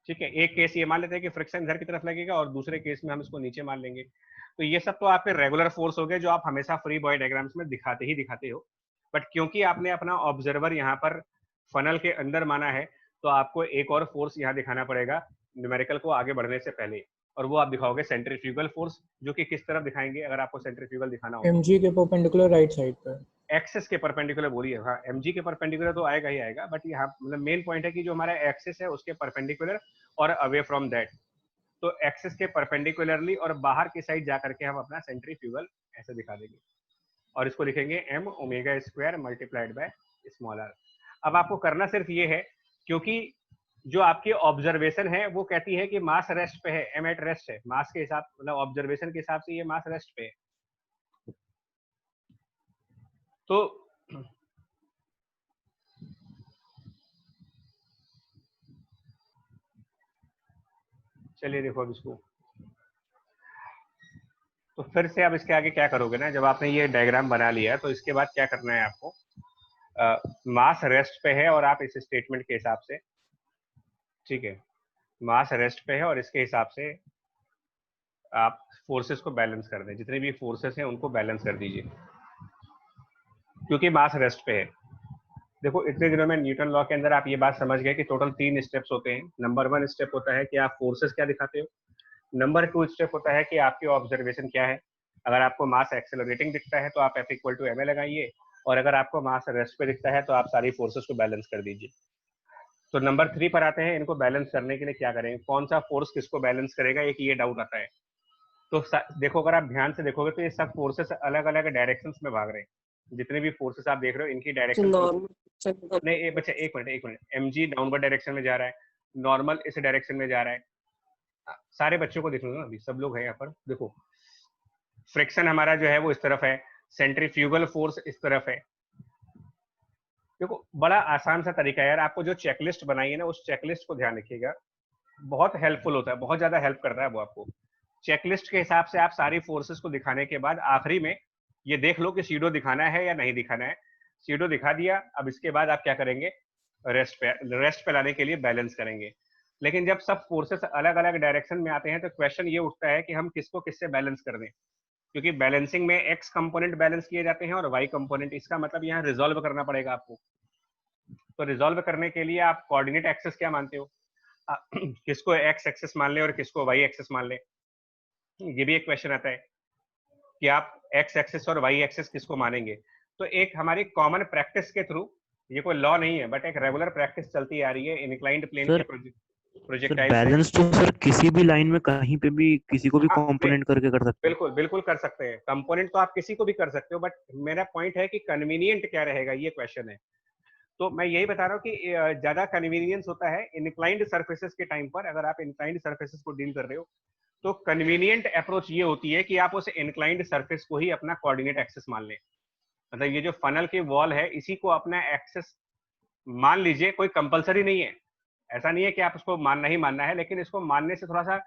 A: ठीक है। एक केस ये मान लेते हैं कि फ्रिक्शन इधर की तरफ लगेगा और दूसरे केस में हम इसको नीचे मान लेंगे। तो ये सब तो आपके रेगुलर फोर्स हो गए जो आप हमेशा फ्री बॉडी डायग्राम्स में दिखाते हो। बट क्योंकि आपने अपना ऑब्जर्वर यहाँ पर फनल के अंदर माना है तो आपको एक और फोर्स यहाँ दिखाना पड़ेगा न्यूमेरिकल को आगे बढ़ने से पहले, और वो आप दिखाओगे सेंट्रीफ्यूगल फोर्स, जो कि किस तरफ दिखाएंगे अगर आपको सेंट्रीफ्यूगल दिखाना हो।
F: mg के परपेंडिकुलर राइट साइड पर,
A: एक्सिस के परपेंडिकुलर बोलिए, हाँ mg के परपेंडिकुलर तो आएगा ही आएगा, बट यहाँ मतलब मेन पॉइंट है कि जो हमारा एक्सिस है उसके परपेंडिकुलर और अवे फ्रॉम दैट। तो एक्सिस के परपेंडिकुलरली और बाहर की साइड जाकर के हम अपना सेंट्रीफ्यूगल ऐसे दिखा देंगे और इसको लिखेंगे m omega square multiplied by small r। अब आपको करना सिर्फ ये है, क्योंकि जो आपकी ऑब्जर्वेशन है वो कहती है कि मास रेस्ट पे है, m एट रेस्ट है, मास के हिसाब मतलब ऑब्जर्वेशन के हिसाब से ये मास रेस्ट पे है। तो चलिए देखो अब इसको, तो फिर से अब इसके आगे क्या करोगे ना, जब आपने ये डायग्राम बना लिया तो इसके बाद क्या करना है आपको, मास रेस्ट पे है और आप इस स्टेटमेंट के हिसाब से, ठीक है, मास रेस्ट पे है और इसके हिसाब से आप फोर्सेस को बैलेंस कर दें, जितने भी फोर्सेस हैं उनको बैलेंस कर दीजिए क्योंकि मास रेस्ट पे है। देखो इतने दिनों में न्यूटन लॉ के अंदर आप ये बात समझ गए कि टोटल 3 स्टेप्स होते हैं। नंबर 1 स्टेप होता है कि आप फोर्सेस क्या दिखाते हो, नंबर 2 स्टेप होता है कि आपकी ऑब्जर्वेशन क्या है। अगर आपको मास एक्सेलरेटिंग दिखता है तो आप F इक्वल टू ma लगाइए, और अगर आपको मास रेस्ट पे दिखता है तो आप सारी फोर्सेस को बैलेंस कर दीजिए। तो नंबर 3 पर आते हैं, इनको बैलेंस करने के लिए क्या करेंगे, कौन सा फोर्स किसको बैलेंस करेगा, एक ये डाउट आता है। तो देखो अगर आप ध्यान से देखोगे तो ये सब फोर्सेस अलग अलग डायरेक्शंस में भाग रहे हैं। जितने भी फोर्सेस आप देख रहे हो इनकी डायरेक्शन नहीं, एक बच्चा एक मिनट, mg डाउनवर्ड डायरेक्शन में जा रहा है, नॉर्मल इस डायरेक्शन में जा रहा है। सारे बच्चों को देख लो ना, अभी सब लोग हैं यहाँ पर। देखो फ्रिक्शन हमारा जो है वो इस तरफ है, सेंट्रीफ्यूगल फोर्स इस तरफ है। देखो बड़ा आसान सा तरीका है यार, आपको जो चेकलिस्ट बनाई है ना उस चेकलिस्ट को ध्यान रखिएगा, बहुत हेल्पफुल होता है, बहुत ज्यादा हेल्प करता है वो आपको। चेकलिस्ट के हिसाब से आप सारी फोर्सेस को दिखाने के बाद आखिरी में ये देख लो कि सीडो दिखाना है या नहीं दिखाना है। सीडो दिखा दिया, अब इसके बाद आप क्या करेंगे, रेस्ट पे लाने के लिए बैलेंस करेंगे। लेकिन जब सब फोर्सेस अलग अलग डायरेक्शन में आते हैं तो क्वेश्चन ये उठता है कि हम किसको किससे बैलेंस कर दें, क्योंकि बैलेंसिंग में एक्स कंपोनेंट बैलेंस किए जाते हैं और वाई कंपोनेंट। इसका मतलब यहाँ रिजॉल्व करना पड़ेगा आपको। तो रिजॉल्व करने के लिए आप कोऑर्डिनेट एक्सेस क्या मानते हो, किसको एक्स एक्सेस मान ले और किसको वाई एक्सेस मान ले, ये भी एक क्वेश्चन आता है कि आप एक्स एक्सेस और वाई एक्सेस किसको मानेंगे। तो एक हमारी कॉमन प्रैक्टिस के थ्रू, ये कोई लॉ नहीं है बट एक रेगुलर प्रैक्टिस चलती आ रही है इंक्लाइंड प्लेन के प्रोजेक्टाइल।
C: बैलेंस तो सर किसी भी लाइन में कहीं पे भी किसी को भी कंपोनेंट करके कर सकते हैं।
A: बिल्कुल बिल्कुल कर सकते हैं, कंपोनेंट तो आप किसी को भी कर सकते हो, बट मेरा पॉइंट है कि कन्वीनियंट क्या रहेगा ये क्वेश्चन है। तो मैं यही बता रहा हूँ कि ज्यादा कन्वीनियंस होता है इंक्लाइंड सर्फेसेस के टाइम पर। अगर आप इंक्लाइंड सर्फेसेस को डील कर रहे हो तो कन्वीनियंट अप्रोच ये होती है कि आप उस इंक्लाइंड सरफेस को ही अपना कोऑर्डिनेट एक्सेस मान लें। मतलब ये जो फनल की वॉल है इसी को अपना एक्सेस मान लीजिए, कोई कंपलसरी नहीं है, ऐसा नहीं है कि आप उसको मानना ही मानना है, लेकिन इसको मानने से थोड़ा सा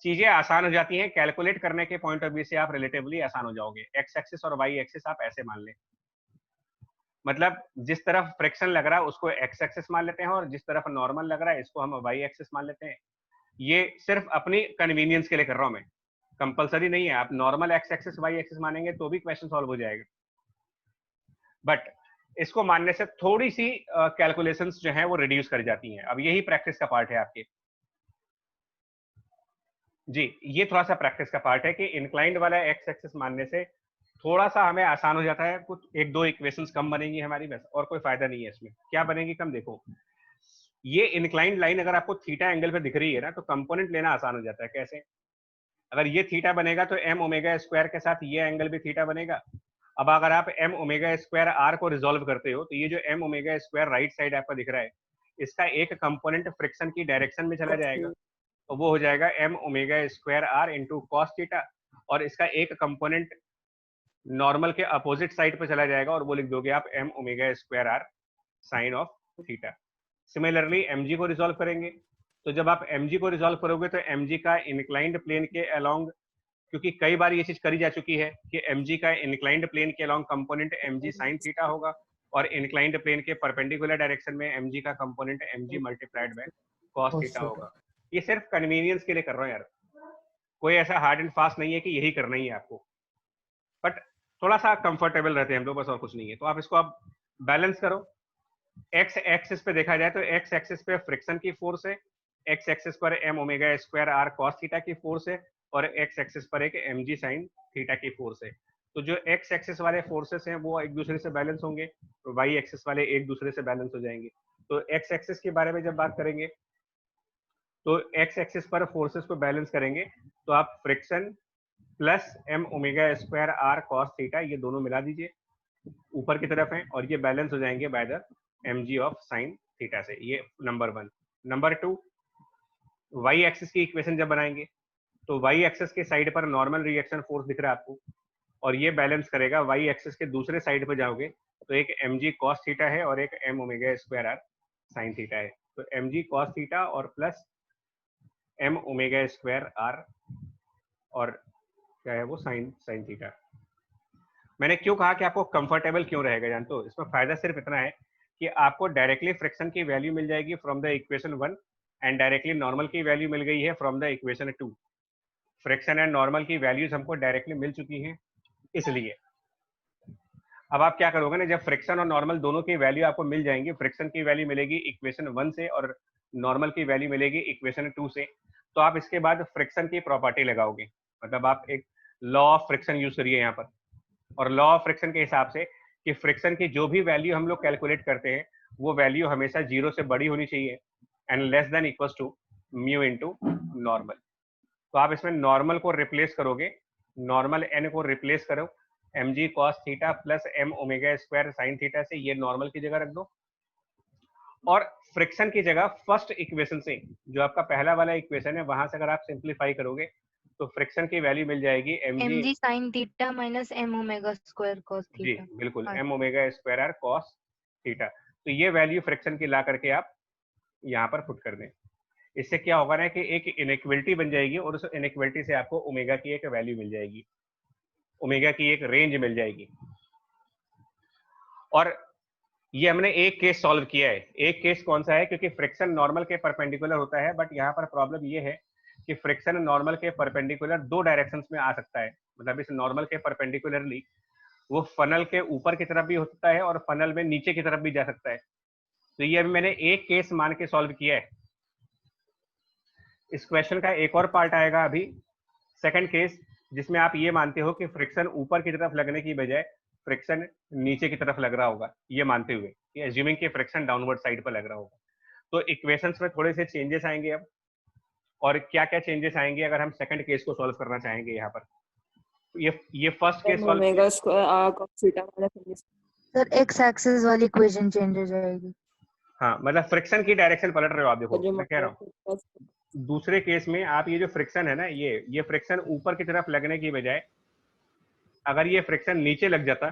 A: चीजें आसान हो जाती हैं, कैलकुलेट करने के पॉइंट ऑफ व्यू से आप रिलेटिवली आसान हो जाओगे। एक्स एक्सिस और वाई एक्सिस आप ऐसे मान लें, मतलब जिस तरफ फ्रिक्शन लग रहा है उसको एक्स एक्सिस मान लेते हैं और जिस तरफ नॉर्मल लग रहा है इसको हम वाई एक्सिस मान लेते हैं। ये सिर्फ अपनी कन्वीनियंस के लिए कर रहा हूं मैं, कंपलसरी नहीं है। आप normal X axis Y axis मानेंगे तो भी क्वेश्चन सॉल्व हो जाएगा, बट इसको मानने से थोड़ी सी कैलकुलेशंस जो है वो रिड्यूस कर जाती हैं। अब यही प्रैक्टिस का पार्ट है आपके जी, ये थोड़ा सा प्रैक्टिस का पार्ट है कि इंक्लाइंड वाला एक्स एक्सिस मानने से थोड़ा सा हमें आसान हो जाता है। कुछ एक दो इक्वेशंस कम बनेंगी हमारी, बस, और कोई फायदा नहीं है इसमें। क्या बनेगी कम, देखो ये इंक्लाइंड लाइन अगर आपको थीटा एंगल पे दिख रही है ना तो कंपोनेंट लेना आसान हो जाता है। कैसे, अगर ये थीटा बनेगा तो m ओमेगा स्क्वायर के साथ ये एंगल भी थीटा बनेगा। अब अगर आप m ओमेगा स्क्वायर r को रिजोल्व करते हो तो ये जो m omega square right side आपको दिख रहा है, इसका एक कंपोनेंट फ्रिक्शन की डायरेक्शन में चला जाएगा, तो वो हो जाएगा m omega square r into cos theta, और इसका एक कंपोनेंट नॉर्मल के अपोजिट साइड पे चला जाएगा, और वो लिख दोगे आप m omega square r sine of theta. Similarly mg को रिजोल्व करेंगे, तो जब आप mg को रिजोल्व करोगे तो mg का इंक्लाइंड प्लेन के अलोंग, क्योंकि कई बार ये चीज करी जा चुकी है कि mg का इंक्लाइंड प्लेन के along component mg sine theta होगा, और इंक्लाइंड प्लेन के परपेंडिकुलर डायरेक्शन में mg का component mg multiplied by cos theta होगा। ये सिर्फ कन्वीनियंस के लिए कर रहा हूँ यार, कोई ऐसा हार्ड एंड फास्ट नहीं है कि यही करना ही है आपको, बट थोड़ा सा कंफर्टेबल रहते हैं हम लोग, बस और कुछ नहीं है। तो आप इसको आप बैलेंस करो। एक्स एक्सिस पे देखा जाए तो एक्स एक्सिस पे फ्रिक्शन की फोर्स है, एक्स एक्सिस पर m omega square r cos theta की फोर्स है, और एक्स एक्सिस पर एक mg sin थीटा की फोर्स है। तो जो एक्स एक्सिस वाले फोर्सेस हैं वो एक दूसरे से बैलेंस होंगे, तो वाई एक्सिस वाले एक दूसरे से बैलेंस हो जाएंगे। तो एक्स एक्सिस के बारे में जब बात करेंगे तो एक्स एक्सिस पर फोर्सेस को बैलेंस करेंगे तो आप friction plus m omega square r cos theta ये दोनों मिला दीजिए, ऊपर की तरफ है, और ये बैलेंस हो जाएंगे by the mg of sine theta से। ये नंबर 1। नंबर 2, वाई एक्सिस की इक्वेशन जब बनाएंगे तो वाई एक्सिस के साइड पर नॉर्मल रिएक्शन फोर्स दिख रहा है आपको, और ये बैलेंस करेगा। वाई एक्सिस के दूसरे साइड पर जाओगे तो एक mg cos थीटा है और एक m omega square r sine theta है, तो mg cos थीटा और plus m omega square r और क्या है वो साइन थीटा। मैंने क्यों कहा कि आपको कंफर्टेबल क्यों रहेगा जानते हो? इसमें फायदा सिर्फ इतना है कि आपको डायरेक्टली फ्रिक्शन की वैल्यू मिल जाएगी from the equation 1 and directly normal की वैल्यू मिल गई है from the equation 2। Friction and normal की वैल्यूज हमको डायरेक्टली मिल चुकी हैं, इसलिए अब आप क्या करोगे ना, जब फ्रिक्शन और नॉर्मल दोनों की वैल्यू आपको मिल जाएंगी, फ्रिक्शन की वैल्यू मिलेगी इक्वेशन 1 से और नॉर्मल की वैल्यू मिलेगी इक्वेशन 2 से, तो आप इसके बाद फ्रिक्शन की प्रॉपर्टी लगाओगे। मतलब आप एक लॉ ऑफ फ्रिक्शन यूज करिए यहाँ पर, और लॉ ऑफ फ्रिक्शन के हिसाब से कि फ्रिक्शन की जो भी वैल्यू हम लोग कैलकुलेट करते हैं वो वैल्यू हमेशा 0 से बड़ी होनी चाहिए and less than equals to mu into normal. तो आप इसमें नॉर्मल को रिप्लेस करोगे, नॉर्मल n को रिप्लेस करो mg cos theta plus m omega square sine theta से, ये नॉर्मल की जगह रख दो, और फ्रिक्शन की जगह फर्स्ट इक्वेशन से जो आपका पहला वाला इक्वेशन है वहां से अगर आप सिंप्लीफाई करोगे तो फ्रिक्शन की वैल्यू मिल जाएगी
B: mg sin theta minus m omega square cos
A: जी
B: थीटा।
A: बिल्कुल m omega square r cos theta. तो ये वैल्यू फ्रिक्शन की ला करके आप यहाँ पर पुट कर दें। इससे क्या होगा ना कि एक इनइक्वलिटी बन जाएगी, और उस इनइक्वलिटी से आपको ओमेगा की एक वैल्यू मिल जाएगी, ओमेगा की एक रेंज मिल जाएगी। और ये हमने एक केस सॉल्व किया है। एक केस कौन सा है? क्योंकि फ्रिक्शन नॉर्मल के परपेंडिकुलर होता है, बट यहाँ पर प्रॉब्लम ये है कि फ्रिक्शन नॉर्मल के परपेंडिकुलर दो डायरेक्शंस में आ सकता है। मतलब इस नॉर्मल के परपेंडिकुलरली वो फनल के ऊपर की तरफ भी हो सकता है और फनल में नीचे की तरफ भी जा सकता है। तो ये अभी मैंने एक केस मान के सॉल्व किया है। इस क्वेश्चन का एक और पार्ट आएगा अभी, सेकंड केस, जिसमें आप ये मानते हो कि फ्रिक्शन ऊपर की तरफ लगने की बजाय फ्रिक्शन नीचे की तरफ लग रहा होगा, ये मानते हुए कि एज्यूमिंग कि फ्रिक्शन डाउनवर्ड साइड पर लग रहा होगा। तो इक्वेशंस में थोड़े से चेंजेस आएंगे अब, और क्या क्या चेंजेस आएंगे अगर हम सेकंड केस को सॉल्व करना चाहेंगे यहाँ पर। ये first case solve,
E: omega square r cos theta minus
B: sir x axis वाली इक्वेशन चेंज हो जाएगी।
A: हाँ मतलब फ्रिक्शन की डायरेक्शन पलट रहे हो आप। देखो
E: जो
A: मैं कह रहा हूँ दूसरे केस में आप ये जो फ्रिक्शन है ना, ये फ्रिक्शन ऊपर की तरफ लगने की बजाय अगर ये फ्रिक्शन नीचे लग जाता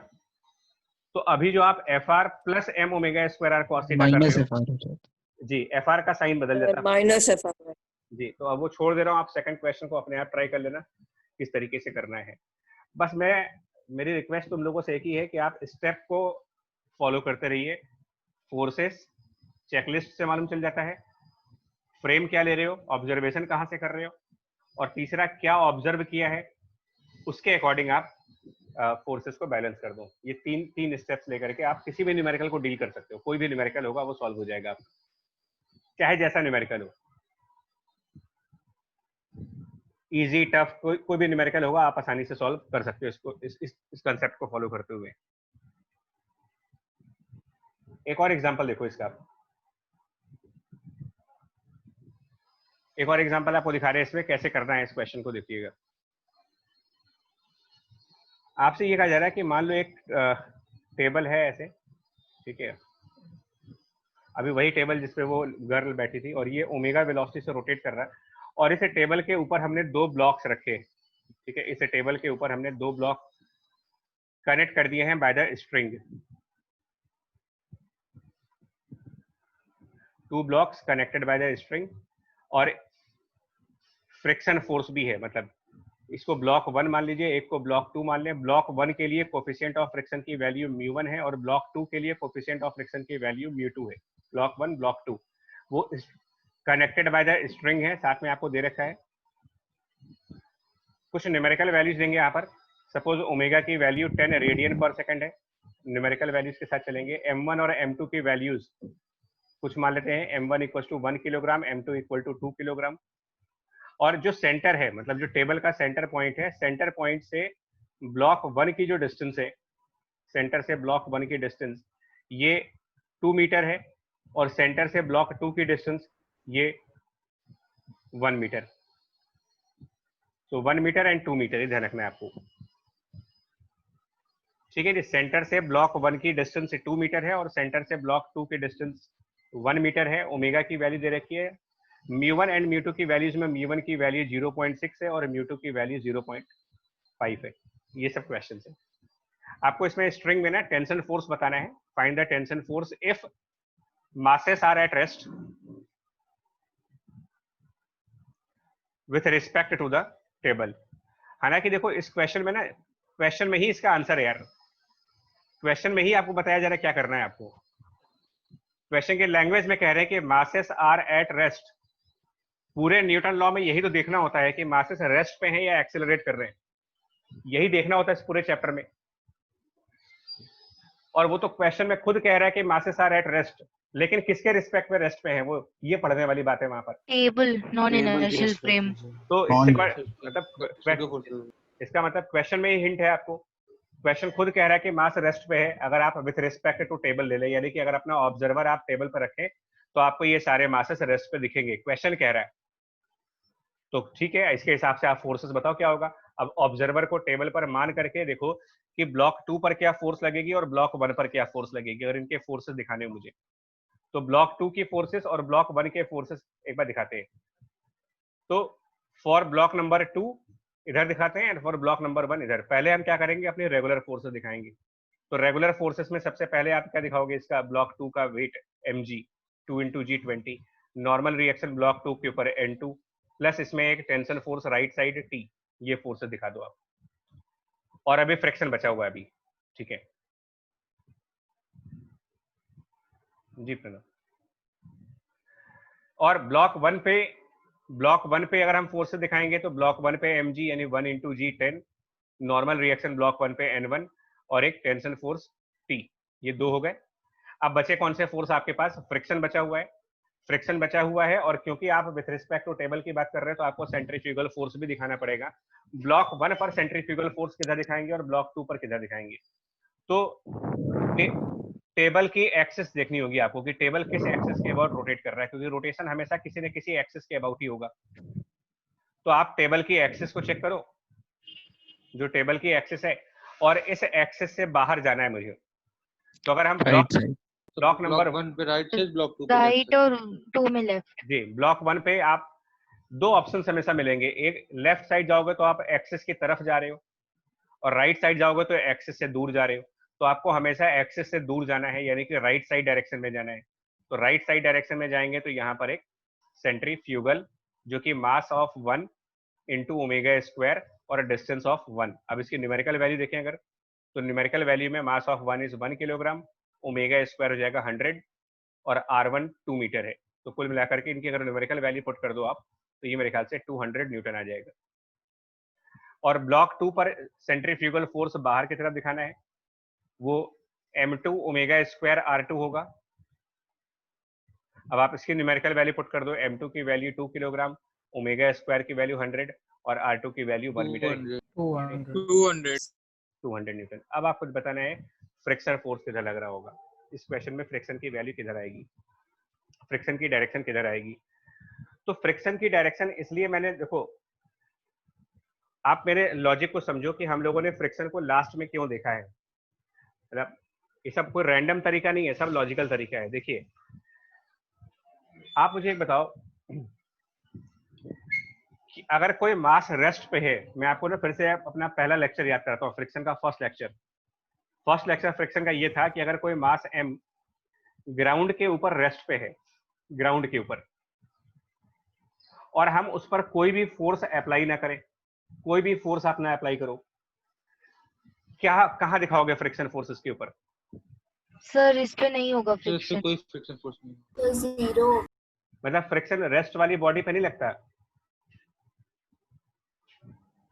A: तो अभी जो आप F R plus M omega square R cos theta कर रहे हो जी, एफ आर का साइन बदल जाता
E: माइनस एफ आर
A: जी। तो अब वो छोड़ दे रहा हूँ, आप सेकंड क्वेश्चन को अपने आप ट्राई कर लेना किस तरीके से करना है। बस मेरी रिक्वेस्ट तुम लोगों से एक ही है कि आप स्टेप को फॉलो करते रहिए। फोर्सेस चेकलिस्ट से मालूम चल जाता है, फ्रेम क्या ले रहे हो, ऑब्जर्वेशन कहाँ से कर रहे हो, और तीसरा क्या ऑब्जर्व किया है उसके अकॉर्डिंग आप फोर्सेस को बैलेंस कर दो। ये तीन स्टेप्स लेकर के आप किसी भी न्यूमेरिकल को डील कर सकते हो। कोई भी न्यूमेरिकल होगा वो सॉल्व हो जाएगा आपका, चाहे जैसा न्यूमेरिकल हो, इजी टफ कोई भी न्यूमेरिकल होगा आप आसानी से सॉल्व कर सकते हो इसको, इस कंसेप्ट को फॉलो करते हुए। एक और एग्जांपल देखो इसका। एक और एग्जांपल आपको दिखा रहे हैं इसमें कैसे करना है इस क्वेश्चन को, देखिएगा। आपसे ये कहा जा रहा है कि मान लो एक टेबल है ऐसे, ठीक है, अभी वही टेबल जिसपे वो गर्ल बैठी थी, और ये ओमेगा वेलोसिटी से रोटेट कर रहा है, और इस टेबल के ऊपर हमने 2 ब्लॉक्स रखे, ठीक है, इस टेबल के ऊपर हमने 2 ब्लॉक कनेक्ट कर दिए हैं by the string, 2 blocks connected by the string, और फ्रिक्शन फोर्स भी है, मतलब इसको ब्लॉक 1 मान लीजिए, एक को ब्लॉक 2 मान लें। ब्लॉक 1 के लिए कोफिशिएंट ऑफ फ्रिक्शन की वैल्यू μ1 है, और ब्लॉक 2 के लिए कोफिशिएंट ऑफ फ्रिक्शन की वैल्यू μ2 है। ब्लॉक 1 ब्लॉक 2 वो कनेक्टेड बाय द स्ट्रिंग है, साथ में आपको दे रखा है कुछ न्यूमेरिकल वैल्यूज देंगे यहाँ पर। सपोज ओमेगा की वैल्यू 10 रेडियन पर सेकंड है, न्यूमेरिकल वैल्यूज के साथ चलेंगे। m1 और m2 की वैल्यूज कुछ मान लेते हैं, m1 equal to 1 kilogram, m2 equal to 2 kilogram. और जो सेंटर है, मतलब जो टेबल का सेंटर पॉइंट है, सेंटर पॉइंट से ब्लॉक 1 की जो डिस्टेंस है, सेंटर से ब्लॉक 1 की डिस्टेंस ये 2 मीटर है, और सेंटर से ब्लॉक 2 की डिस्टेंस ये 1 मीटर। तो 1 मीटर एंड 2 मीटर, ये ध्यान रखना है आपको, ठीक है जी। सेंटर से ब्लॉक 1 की डिस्टेंस 2 मीटर है, और सेंटर से ब्लॉक 2 की डिस्टेंस 1 मीटर है। ओमेगा की वैल्यू दे रखी है, μ1 एंड μ2 की वैल्यूज में μ1 की वैल्यू 0.6 है और μ2 की वैल्यू 0.5 है। ये सब क्वेश्चन है। आपको इसमें स्ट्रिंग में ना टेंशन फोर्स बताना है। Find the tension force if masses are at rest with respect to the table। हालांकि देखो इस क्वेश्चन में ना, क्वेश्चन में ही इसका आंसर है यार, क्वेश्चन में ही आपको बताया जा रहा है क्या करना है आपको। क्वेश्चन के लैंग्वेज में कह रहे हैं कि masses are at rest। पूरे न्यूटन लॉ में यही तो देखना होता है कि मासेस रेस्ट पे हैं या एक्सेलरेट कर रहे हैं, यही देखना होता है इस पूरे चैप्टर में। और वो तो क्वेश्चन में खुद कह रहा है कि मासेस आर एट रेस्ट, लेकिन किसके रिस्पेक्ट में रेस्ट पे है, वो ये पढ़ने वाली बात है वहां पर।
B: Table, non-inertial frame.
A: तो इसका मतलब क्वेश्चन में ही हिंट है आपको। क्वेश्चन खुद कह रहा है कि मास रेस्ट पे है, अगर आप विथ रिस्पेक्ट टू टेबल ले लें, यानी कि अगर अपना ऑब्जर्वर आप टेबल पर रखें तो आपको ये सारे मासेस रेस्ट पे दिखेंगे, क्वेश्चन कह रहा है। तो ठीक है, इसके हिसाब से आप फोर्सेस बताओ क्या होगा। अब ऑब्जर्वर को टेबल पर मान करके देखो कि ब्लॉक 2 पर क्या फोर्स लगेगी और ब्लॉक 1 पर क्या फोर्स लगेगी, और इनके फोर्सेस दिखाने मुझे। तो ब्लॉक 2 की फोर्सेस और ब्लॉक 1 के फोर्सेस एक बार दिखाते हैं। तो फॉर ब्लॉक नंबर 2 इधर दिखाते हैं, एंड फॉर ब्लॉक नंबर 1 इधर। पहले हम क्या करेंगे, अपने रेगुलर फोर्सेस दिखाएंगे। तो रेगुलर फोर्सेस में सबसे पहले आप क्या दिखाओगे, इसका ब्लॉक 2 का weight mg 2 × g20, normal reaction block 2 के ऊपर n2, प्लस इसमें एक tension force right side T, ये फोर्सेस दिखा दो आप। और अभी फ्रिक्शन बचा हुआ है अभी, ठीक है जी प्रणव। और ब्लॉक 1 पे अगर हम फोर्सेस दिखाएंगे तो ब्लॉक 1 पे mg यानी 1 × g10, नॉर्मल रिएक्शन ब्लॉक 1 पे n1, और एक टेंशन फोर्स T, ये 2 हो गए। अब बचे कौन से फोर्स आपके पास, फ्रिक्शन बचा हुआ है। फ्रिक्शन बचा हुआ है, और क्योंकि आप विथ रिस्पेक्ट टू टेबल की बात कर रहे हैं तो आपको सेंट्रीफ्यूगल फोर्स भी दिखाना पड़ेगा। ब्लॉक 1 पर सेंट्रीफ्यूगल फोर्स किधर दिखाएंगे और ब्लॉक 2 पर किधर दिखाएंगे। तो टेबल की एक्सिस देखनी होगी आपको कि टेबल किस एक्सिस के अबाउट रोटेट कर रहा है, क्योंकि रोटेशन हमेशा किसी न किसी एक्सिस के अबाउट ही होगा। तो आप टेबल की एक्सिस को चेक करो, जो टेबल की एक्सिस है, और इस एक्सिस से बाहर जाना है मुझे। तो अगर हम ब्लॉक नंबर
H: 1 पे राइट साइड, ब्लॉक 2 पे
B: Right और 2 में left.
A: जी, ब्लॉक 1 पे आप 2 ऑप्शन हमेशा मिलेंगे। एक लेफ्ट साइड जाओगे तो आप एक्सिस की तरफ जा रहे हो, और राइट साइड जाओगे तो एक्सिस से दूर जा रहे हो। तो आपको हमेशा एक्सिस से दूर जाना है, यानी कि राइट साइड डायरेक्शन में जाना है। तो राइट साइड डायरेक्शन में जाएंगे तो यहाँ पर एक सेंट्रीफ्यूगल, जो कि मास ऑफ 1 × ω² और डिस्टेंस ऑफ 1। अब इसकी न्यूमेरिकल वैल्यू देखें अगर, तो न्यूमेरिकल वैल्यू में मास ऑफ 1 इज 1 किलोग्राम, ω² हो जाएगा 100, और r1 2 मीटर है। तो कुल मिलाकर के इनकी अगर न्यूमेरिकल वैल्यू पुट कर दो आप, तो ये मेरे ख्याल से 200 न्यूटन आ जाएगा। और ब्लॉक 2 पर सेंट्रीफ्यूगल फोर्स बाहर की तरफ दिखाना है, वो m2 ω² r2 होगा। अब आप इसकी न्यूमेरिकल वैल्यू पुट कर दो, m2 की वैल्यू 2 किलोग्राम, ω² की वैल्यू 100, और r2 की वैल्यू 1 मीटर 200 न्यूटन। अब आपको बताना है फ्रिक्शन फोर्स किधर लग रहा होगा। इस क्वेश्चन में फ्रिक्शन की वैल्यू किधर आएगी, फ्रिक्शन की डायरेक्शन किधर आएगी। तो फ्रिक्शन की डायरेक्शन, इसलिए मैंने, देखो आप मेरे लॉजिक को समझो कि हम लोगों ने फ्रिक्शन को लास्ट में क्यों देखा है। मतलब ये सब कोई रैंडम तरीका नहीं है, सब लॉजिकल तरीका है। देखिए आप मुझे एक बताओ कि अगर कोई मास रेस्ट पे है, मैं आपको ना फिर से अपना पहला लेक्चर याद कराता हूँ, फ्रिक्शन का फर्स्ट लेक्चर फ्रिक्शन का ये था कि अगर कोई मास m ग्राउंड के ऊपर रेस्ट पे है, ग्राउंड के ऊपर, और हम उस पर कोई भी फोर्स अप्लाई ना करें, कोई भी फोर्स आप ना अप्लाई करो, क्या कहाँ दिखाओगे फ्रिक्शन फोर्स इसके ऊपर?
B: सर इस पे नहीं होगा
H: तो इससे
B: फ्रिक्शन।
H: कोई फ्रिक्शन फोर्स नहीं।
G: तो 0।
A: मतलब फ्रिक्शन रेस्ट वाली बॉडी पे नहीं लगता।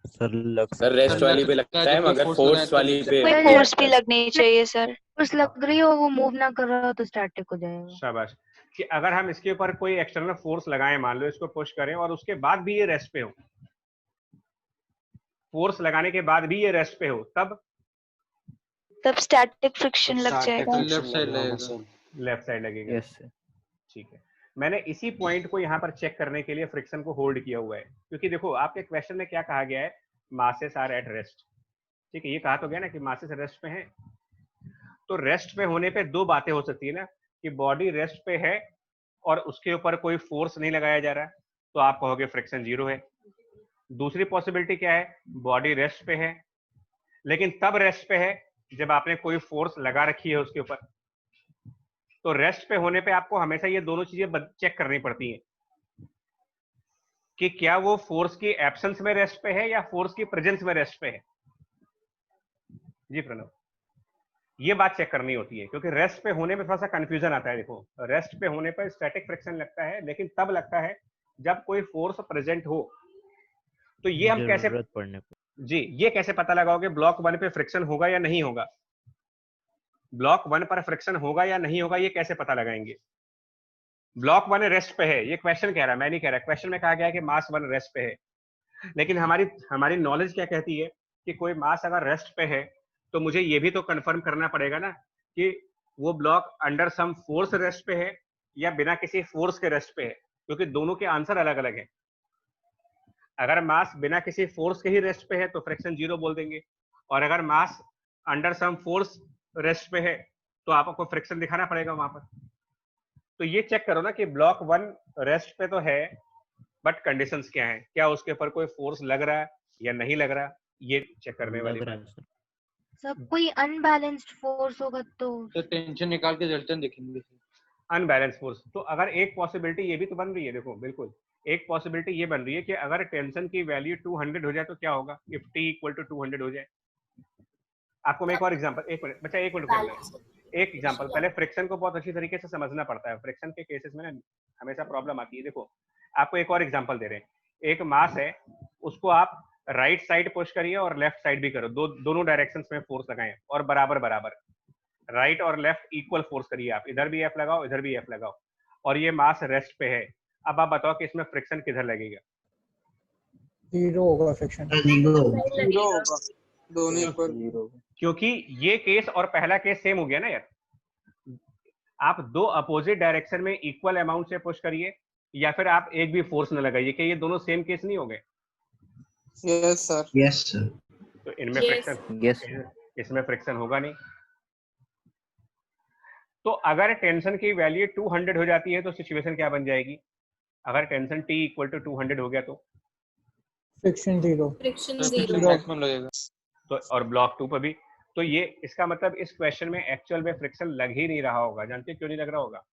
C: सर
I: रेस्ट वाली पे लगता है, मगर फोर्स वाली पे
B: फोर्स
E: भी लगनी चाहिए सर।
B: फोर्स लग रही हो, वो मूव ना कर रहा हो तो स्टैटिक हो जाएगा।
A: शाबाश। कि अगर हम इसके ऊपर कोई एक्सटर्नल फोर्स लगाएं, मान लो इसको पुश करें और उसके बाद भी ये रेस्ट पे हो, फोर्स लगाने के बाद भी ये रेस्ट पे हो, तब
E: स्टैटिक फ्रिक्शन लग जाएगा।
H: लेफ्ट साइड लगेगा।
A: लेफ्ट साइड लगेगा।
C: Yes sir.
A: ठीक है, मैंने इसी पॉइंट को यहाँ पर चेक करने के लिए फ्रिक्शन को होल्ड किया हुआ है, क्योंकि देखो आपके क्वेश्चन में क्या कहा गया है, मासेस आर एट रेस्ट। ठीक है, ये कहा तो गया ना कि मासेस रेस्ट पे हैं। तो रेस्ट पे होने पे दो बातें हो सकती है ना, कि बॉडी रेस्ट पे है और उसके ऊपर कोई फोर्स नहीं लगाया जा रहा, तो आप कहोगे फ्रिक्शन 0 है। दूसरी पॉसिबिलिटी क्या है, बॉडी रेस्ट पे है लेकिन तब रेस्ट पे है जब आपने कोई फोर्स लगा रखी है उसके ऊपर। तो रेस्ट पे होने पे आपको हमेशा ये दोनों चीजें चेक करनी पड़ती हैं कि क्या वो फोर्स की एब्सेंस में रेस्ट पे है या फोर्स की प्रेजेंस में रेस्ट पे है। जी प्रणव, ये बात चेक करनी होती है, क्योंकि रेस्ट पे होने में थोड़ा सा कंफ्यूजन आता है। देखो रेस्ट पे होने पर स्टैटिक फ्रिक्शन लगता है, लेकिन तब लगता है जब कोई फोर्स प्रेजेंट हो। तो ये हम कैसे,
C: जरूरत पड़ने पर।
A: जी ये कैसे पता लगाओगे ब्लॉक 1 पे फ्रिक्शन होगा या नहीं होगा? ब्लॉक 1 पर फ्रिक्शन होगा या नहीं होगा, ये कैसे पता लगाएंगे? ब्लॉक 1 रेस्ट पे है, ये क्वेश्चन कह रहा है, मैं नहीं कह रहा। क्वेश्चन में कहा गया है कि मास 1 रेस्ट पे है, लेकिन हमारी नॉलेज क्या कहती है कि कोई मास अगर रेस्ट पे है तो मुझे ये भी तो कंफर्म करना पड़ेगा ना कि वो block under some force rest पे है या बिना किसी फोर्स के रेस्ट पे है, क्योंकि दोनों के आंसर अलग अलग हैं। अगर मास बिना किसी फोर्स के ही रेस्ट पे है तो फ्रिक्शन 0 बोल देंगे, और अगर मास अंडर सम फोर्स रेस्ट पे है तो आपको फ्रिक्शन दिखाना पड़ेगा वहां पर। तो ये चेक करो ना कि ब्लॉक 1 रेस्ट पे तो है, बट कंडीशंस क्या हैं, क्या उसके ऊपर कोई फोर्स लग रहा है या नहीं लग रहा, ये चेक करने वाली बात।
B: सब कोई अनबैलेंस्ड फोर्स होगा तो
H: टेंशन निकाल के रिजल्टेंट देखेंगे।
A: अनबैलेंस फोर्स, तो अगर एक पॉसिबिलिटी ये भी तो बन रही है, देखो बिल्कुल एक पॉसिबिलिटी ये बन रही है कि अगर टेंशन की वैल्यू 200 हो जाए तो क्या होगा, इफ टी इक्वल टू 200 हो जाए। आपको मैं एक और एग्जांपल, एक मिनट बच्चा, एक मिनट कर ले, एक एग्जांपल। पहले फ्रिक्शन को बहुत अच्छी तरीके से समझना पड़ता है, फ्रिक्शन के केसेस में ना हमेशा प्रॉब्लम आती है। देखो आपको एक और एग्जांपल दे रहे हैं, एक मास है, उसको आप राइट साइड पुश करिए और लेफ्ट साइड भी करो, दोनों डायरेक्शंस में फोर्स लगाएं और बराबर बराबर, राइट और लेफ्ट इक्वल फोर्स करिए आप, इधर भी एफ लगाओ इधर भी एफ लगाओ, और ये मास रेस्ट पे है। अब आप बताओ कि इसमें फ्रिक्शन किधर लगेगा?
F: 0 होगा फ्रिक्शन।
H: 0 होगा, दोनों इक्वल।
A: क्योंकि ये केस और पहला केस सेम हो गया ना यार। आप दो अपोजिट डायरेक्शन में इक्वल अमाउंट से पुश करिए या फिर आप एक भी फोर्स न लगाइए, कि ये दोनों सेम केस नहीं हो गए?
H: Yes sir.
I: Yes sir.
A: तो इनमें फ्रिक्शन, इसमें फ्रिक्शन होगा नहीं। तो अगर टेंशन की वैल्यू 200 हो जाती है तो सिचुएशन क्या बन जाएगी? अगर टेंशन T इक्वल टू 200 हो गया तो
F: फ्रिक्शन 0।
G: फ्रिक्शन
H: मैक्सिमम लगेगा।
A: तो और ब्लॉक 2 पर भी। तो ये इसका मतलब इस क्वेश्चन में एक्चुअल में फ्रिक्शन लग ही नहीं रहा होगा। जानते क्यों नहीं लग रहा होगा?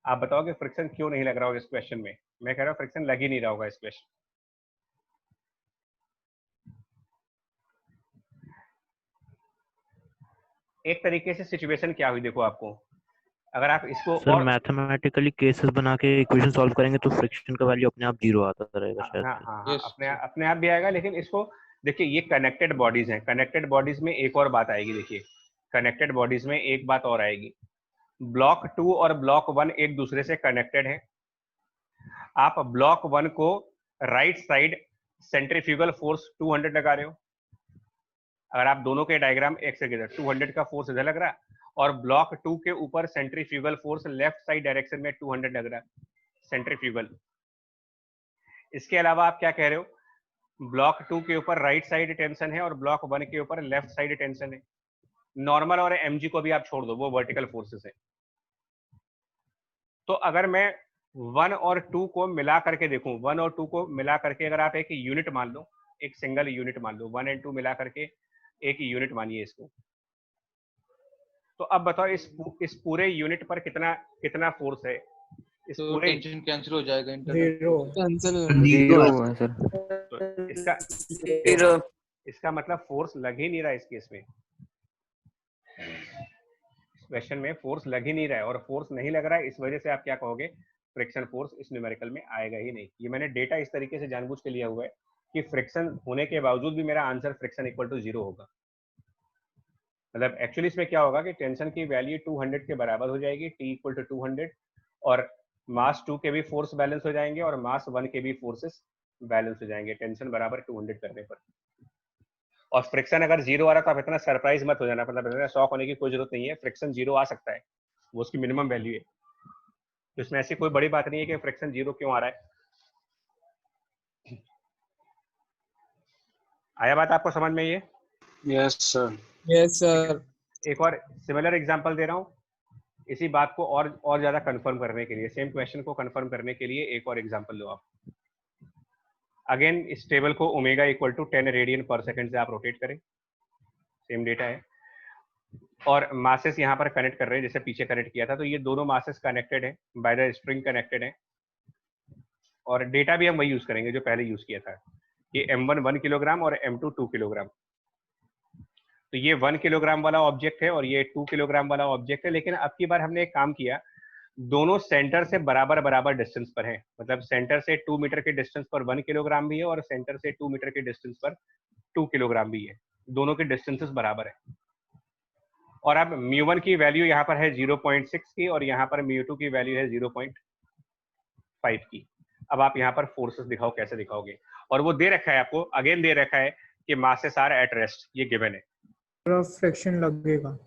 A: आप बताओ कि फ्रिक्शन क्यों नहीं लग रहा होगा इस क्वेश्चन में? मैं कह रहा हूँ फ्रिक्शन लग ही नहीं रहा होगा इस क्वेश्चन। एक तरीके से सिचुएशन क्या हुई देखो आपको, अगर आप इसको
C: सर मैथमेटिकली केसेस बना के इक्वेशन सॉल्व करेंगे तो फ्रिक्शन का वैल्यू अपने आप 0 आता रहेगा शायद।
A: हाँ, अपने आप भी आएगा। लेकिन इसको देखिए, ये कनेक्टेड बॉडीज हैं, कनेक्टेड बॉडीज में एक और बात आएगी। देखिए कनेक्टेड बॉडीज में एक बात और आएगी, ब्लॉक 2 और ब्लॉक 1 एक दूसरे से कनेक्टेड है। आप ब्लॉक 1 को राइट साइड सेंट्रीफ्यूगल फोर्स 200 लगा रहे हो, अगर आप दोनों के डायग्राम एक से 200 का फोर्स इधर लग रहा है और ब्लॉक 2 के ऊपर centrifugal force left side direction में 200 लग रहा है। सेंट्रीफ्यूगल। इसके अलावा आप क्या कह रहे हो, ब्लॉक 2 के ऊपर राइट साइड टेंशन है और ब्लॉक 1 के ऊपर लेफ्ट साइड टेंशन है। नॉर्मल और mg को भी आप छोड़ दो, वो वर्टिकल फोर्सेस है। तो अगर मैं 1 और 2 को मिला करके देखूं, 1 और 2 को मिला करके अगर आप एक यूनिट मान लो, एक सिंगल यूनिट मान लो, 1 और 2 मिला करके एक यूनिट मानिए इसको, तो अब बताओ इस पूरे यूनिट पर कितना कितना फोर्स है? इस
H: तो
A: पूरे
H: टेंशन कैंसिल हो जाएगा,
F: जीरो
C: जीरो है सर।
A: तो इसका
I: जीरो।
A: इसका मतलब फोर्स लग ही नहीं रहा इस केस में। क्वेश्चन में फोर्स लग ही नहीं रहा है, और फोर्स नहीं लग रहा है इस वजह से आप क्या कहोगे, फ्रिक्शन फोर्स इस न्यूमेरिकल में आएगा ही नहीं। ये मैंने डेटा इस तरीके से जानबूझ के लिया हुआ है कि फ्रिक्शन होने के बावजूद भी मेरा आंसर फ्रिक्शन इक्वल टू 0 होगा। मतलब एक्चुअली इसमें क्या होगा कि टेंशन की वैल्यू 200 के बराबर हो जाएगी, T इक्वल टू 200, और मास 2 के भी फोर्स बैलेंस हो जाएंगे और मास 1 के भी फोर्सेस बैलेंस हो जाएंगे टेंशन बराबर 200 करने पर। और फ्रिक्शन अगर 0 आ रहा तो आप इतना सरप्राइज मत हो जाना, मतलब इतना शॉक होने की कोई जरूरत नहीं है। फ्रिक्शन 0 आ सकता है, वो उसकी मिनिमम वैल्यू है, तो इसमें ऐसी कोई बड़ी बात नहीं है कि फ्रिक्शन 0 क्यों आ रहा है। आया बात आपको समझ में? ये
H: यस सर।
F: Yes sir.
A: एक और सिमिलर एग्जांपल दे रहा हूँ इसी बात को और ज्यादा कंफर्म करने के लिए, सेम क्वेश्चन को कंफर्म करने के लिए एक और एग्जांपल लो आप। अगेन इस टेबल को ओमेगा इक्वल टू 10 रेडियन पर सेकंड से आप रोटेट करें, सेम डेटा है, और मासेस यहाँ पर कनेक्ट कर रहे हैं जैसे पीछे कनेक्ट किया था। तो ये दोनों मासेस कनेक्टेड है, बाय द स्प्रिंग कनेक्टेड है, और डेटा भी हम वही यूज करेंगे जो पहले यूज किया था। ये M1 1 किलोग्राम और M2 2 किलोग्राम। तो ये 1 किलोग्राम वाला ऑब्जेक्ट है और ये 2 किलोग्राम वाला ऑब्जेक्ट है, लेकिन अब की बार हमने एक काम किया, दोनों सेंटर से बराबर बराबर डिस्टेंस पर हैं। मतलब सेंटर से 2 मीटर के डिस्टेंस पर 1 किलोग्राम भी है और सेंटर से 2 मीटर के डिस्टेंस पर 2 किलोग्राम भी है, दोनों के डिस्टेंसेस बराबर है। और अब μ1 की वैल्यू यहाँ पर है 0.6 की और यहाँ पर μ2 की वैल्यू है 0.5 की। अब आप यहाँ पर फोर्सेस दिखाओ, कैसे दिखाओगे? और वो दे रखा है आपको, अगेन दे रखा है कि मासेस आर एट रेस्ट, ये गिवन है।
F: फ्रिक्शन लगेगा।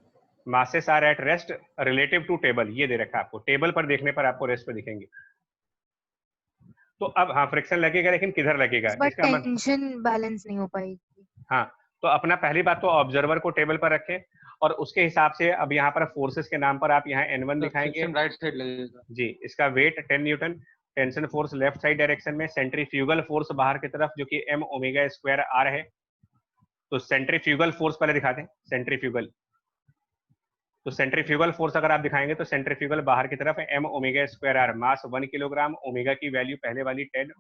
A: Masses are at rest relative to table, ये दे रखा है आपको। टेबल पर देखने पर आपको रेस्ट पे दिखेंगे। तो अब हाँ फ्रिक्शन लगेगा, लेकिन किधर लगेगा?
B: बट
A: इसका
B: टेंशन बैलेंस नहीं हो पाएगी।
A: हाँ, तो अपना पहली बात तो ऑब्जर्वर को टेबल पर रखें और उसके हिसाब से अब यहाँ पर फोर्सेस के नाम पर आप यहाँ N1 दिखाएंगे।
H: राइट साइड लगेगा
A: जी, इसका weight 10 newton, tension force left side direction में, सेंट्रीफ्यूगल फोर्स बाहर की तरफ जो कि m ओमेगा स्क्वायर r है। तो सेंट्रीफ्यूगल फोर्स पहले दिखा दें, सेंट्रीफ्यूगल। तो सेंट्रीफ्यूगल फोर्स अगर आप दिखाएंगे तो सेंट्रीफ्यूगल बाहर की तरफ है m ओमेगा स्क्वायर r, मास 1 किलोग्राम, ओमेगा की वैल्यू पहले वाली 10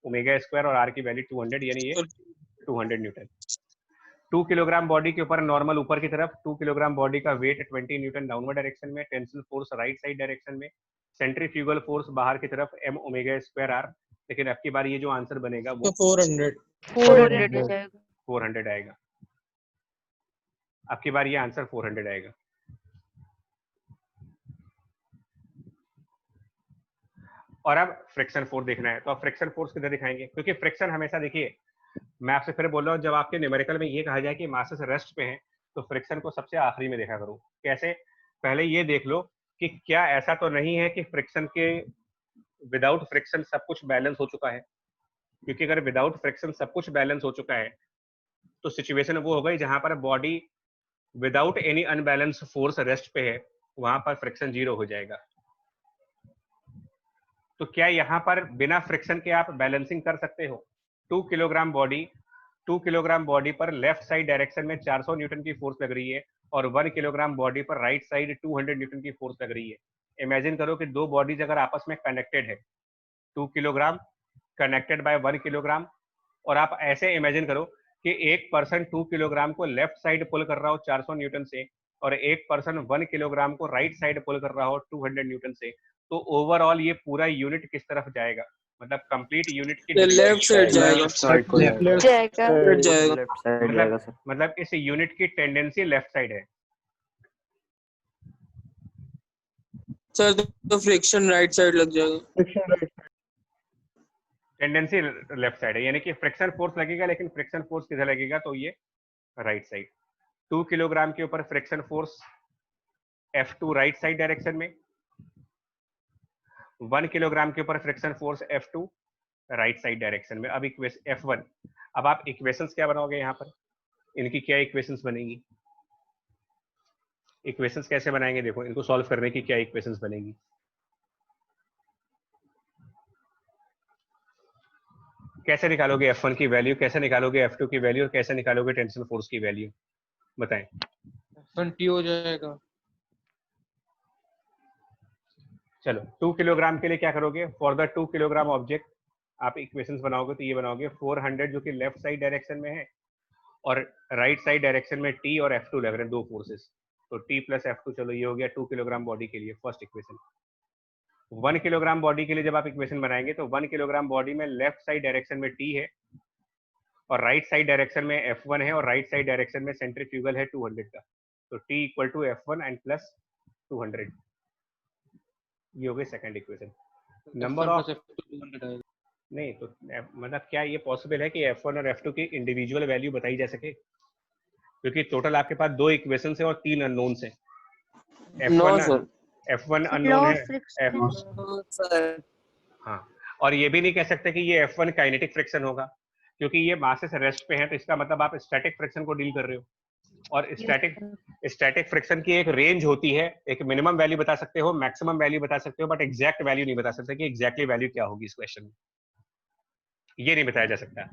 A: ओमेगा स्क्वायर और r की वैल्यू 200, यानी ये 200 न्यूटन। 2 किलोग्राम बॉडी के ऊपर नॉर्मल ऊपर की तरफ, 2 किलोग्राम बॉडी का वेट 20 न्यूटन डाउनवर्ड डायरेक्शन में, tension force right side direction में, सेंट्रीफ्यूगल फोर्स बाहर की तरफ m ओमेगा स्क्वायर r। लेकिन अब की बार ये जो आंसर बनेगा वो 400 आएगा। अब की बार ये आंसर 400 आएगा। और अब फ्रिक्शन फोर्स देखना है, तो अब फ्रिक्शन फोर्स किधर दिखाएंगे? क्योंकि फ्रिक्शन हमेशा, देखिए मैं आपसे फिर बोल रहा हूँ, जब आपके न्यूमेरिकल में ये कहा जाए कि मासेस रेस्ट पे हैं तो फ्रिक्शन को सबसे आखिरी में देखा करो। कैसे? पहले ये देख लो कि क्या ऐसा तो नहीं है कि फ्रिक्शन के विदाउट फ्रिक्शन सब कुछ बैलेंस हो चुका है। क्योंकि अगर विदाउट फ्रिक्शन सब कुछ बैलेंस हो चुका है तो सिचुएशन वो हो गई जहां पर body without any unbalance force rest पे है, वहां पर फ्रिक्शन 0 हो जाएगा। तो क्या यहाँ पर बिना फ्रिक्शन के आप बैलेंसिंग कर सकते हो? 2 किलोग्राम बॉडी पर लेफ्ट साइड डायरेक्शन में 400 न्यूटन की फोर्स लग रही है और 1 किलोग्राम बॉडी पर राइट साइड 200 न्यूटन की फोर्स लग रही है। इमेजिन करो कि दो बॉडीज अगर आपस में कनेक्टेड है, 2 किलोग्राम कनेक्टेड बाय 1 किलोग्राम, और आप ऐसे इमेजिन करो कि एक पर्सन 2 किलोग्राम को लेफ्ट साइड पुल कर रहा हो 400 न्यूटन से और एक पर्सन 1 किलोग्राम को राइट साइड पुल कर रहा हो 200 न्यूटन से, तो ओवरऑल ये पूरा यूनिट किस तरफ जाएगा? मतलब कंप्लीट यूनिट की
F: लेफ्ट साइड जाएगा।
A: मतलब इस यूनिट की टेंडेंसी लेफ्ट साइड है
F: सर, तो फ्रिक्शन राइट साइड लग जाएगा।
A: टेंडेंसी लेफ्ट साइड है, यानी कि फ्रिक्शन फोर्स लगेगा, लेकिन फ्रिक्शन फोर्स किधर लगेगा? तो ये राइट साइड। 2 किलोग्राम के ऊपर friction force F2 right side direction में, 1 किलोग्राम के ऊपर friction force F2 right side direction में। अब इक्वेशन F1, अब आप इक्वेशंस क्या बनाओगे यहाँ पर, इनकी क्या इक्वेशंस बनेगी, इक्वेशंस कैसे बनाएंगे, देखो इनको सॉल्व करने की क्या इक्वेशंस बनेगी। कैसे निकालोगे F1 की वैल्यू, कैसे निकालोगे F2 की वैल्यू और कैसे निकालोगे टेंशन फोर्स की वैल्यू, बताएं।
H: F1T हो जाएगा।
A: चलो 2 किलोग्राम के लिए क्या करोगे, फॉर द 2 किलोग्राम ऑब्जेक्ट आप इक्वेशंस बनाओगे तो ये बनाओगे 400 जो कि लेफ्ट साइड डायरेक्शन में है और राइट साइड डायरेक्शन में T और F2 लग रहे हैं, दो फोर्सेस, तो T प्लस F2, चलो ये हो गया 2 किलोग्राम बॉडी के लिए फर्स्ट इक्वेशन। 1 किलोग्राम बॉडी के लिए जब आप इक्वेशन बनाएंगे तो 1 किलोग्राम बॉडी में लेफ्ट साइड डायरेक्शन में T है और राइट साइड डायरेक्शन में F1 है और राइट साइड डायरेक्शन में सेंट्रीफ्यूगल है 200 का, तो T equal to F1 and plus 200, ये हो गई सेकंड इक्वेशन। नंबर ऑफ नहीं तो मतलब क्या ये पॉसिबल है कि F1 और F2 की इंडिविजुअल वैल्यू बताई जा सके, क्योंकि टोटल आपके पास 2 इक्वेशंस हैं और 3 अननोन्स हैं। F1 अननोन है, हाँ, और ये भी नहीं कह सकते कि ये F1 काइनेटिक फ्रिक्शन होगा, क्योंकि ये मासेस रेस्ट पे हैं, तो इसका मतलब आप स्टैटिक फ्रिक्शन को डील कर रहे हो, और स्टैटिक फ्रिक्शन की एक रेंज होती है, एक मिनिमम वैल्यू बता सकते हो, मैक्सिमम वैल्यू बता सकते हो, बट एग्जैक्ट वैल्यू नहीं बता सकते कि एग्जैक्टली वैल्यू क्या होगी इस क्वेश्चन में, ये नहीं बताया जा सकता।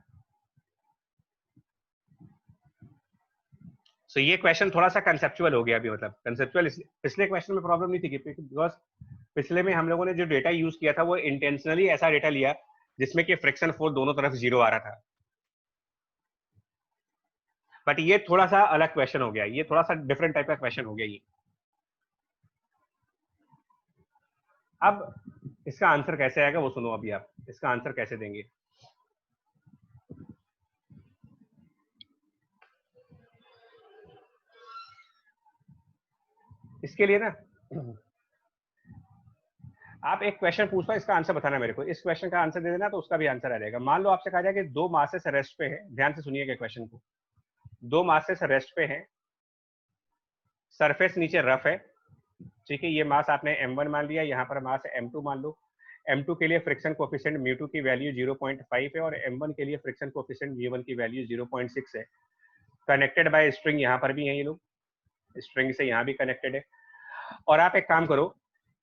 A: सो ये क्वेश्चन थोड़ा सा कंसेप्चुअल हो गया अभी, मतलब कंसेप्चुअल पिछले क्वेश्चन में प्रॉब्लम नहीं थी, बिकॉज पिछले में हम लोगों ने जो डेटा यूज किया था वो इंटेंशनली ऐसा डेटा लिया जिसमें कि फ्रिक्शन फोर्स दोनों तरफ 0 आ रहा था, बट ये थोड़ा सा अलग क्वेश्चन हो गया, ये थोड़ा सा डिफरेंट टाइप का क्वेश्चन हो गया ये। अब इसका आंसर कैसे आएगा वो सुनो, अभी आप इसका आंसर कैसे देंगे। इसके लिए ना आप एक क्वेश्चन पूछो, इसका आंसर बताना मेरे को, इस क्वेश्चन का आंसर दे देना तो उसका भी आंसर आ जाएगा। मान लो आपसे कहा जाए कि 2 मासेस रेस्ट पे है, ध्यान से सुनिएगा क्वेश्चन को, 2 मासेस रेस्ट पे हैं, सरफेस नीचे रफ है, ठीक है, ये मास आपने m1 मान लिया, यहाँ पर मास m2 मान लो। m2 के लिए फ्रिक्शन कोएफिशिएंट μ2 की वैल्यू 0.5 है और m1 के लिए फ्रिक्शन कोएफिशिएंट v1 की वैल्यू 0.6 है। कनेक्टेड बाय स्ट्रिंग, यहाँ पर भी हैं ये लोग, स्ट्रिंग से यहाँ भी कनेक्टेड है। और आप एक काम करो,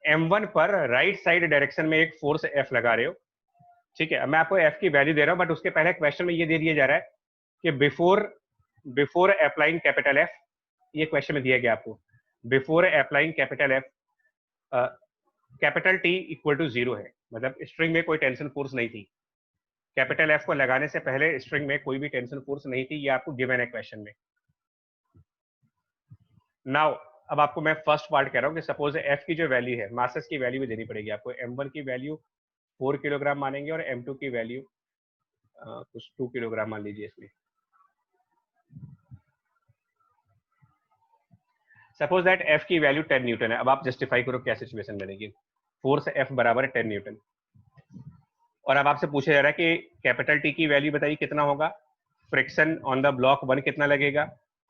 A: m1 पर राइट साइड डायरेक्शन में एक फोर्स F लगा रहे हो, ठीक है, मैं आपको F की वैल्यू दे रहा हूँ, बट उसके पहले क्वेश्चन में ये दे दिया जा रहा है कि बिफोर अप्लाइंग कैपिटल F, ये क्वेश्चन में दिया गया आपको, before applying capital F capital T equal to 0 है, मतलब स्ट्रिंग में कोई टेंशन फोर्स नहीं थी, कैपिटल F को लगाने से पहले स्ट्रिंग में कोई भी टेंशन फोर्स नहीं थी, ये आपको गिवन है क्वेश्चन में। नाउ अब आपको मैं फर्स्ट पार्ट कह रहा हूँ कि सपोज F की जो वैल्यू है, मासेस की वैल्यू भी देनी पड़ेगी आपको। m1 की वैल्यू 4 किलोग्राम मानेंगे और m2 की वैल्यू कुछ 2 किलोग्राम मान लीजिए इसमें। सपोज दैट F की वैल्यू 10 न्यूटन है। अब आप जस्टिफाई करो क्या सिचुएशन बनेगी। फोर्स F बराबर है 10 न्यूटन और अब आपसे पूछा जा रहा है कि कैपिटल T की वैल्यू बताइए कितना होगा, फ्रिक्शन ऑन द ब्लॉक 1 कितना लगेगा,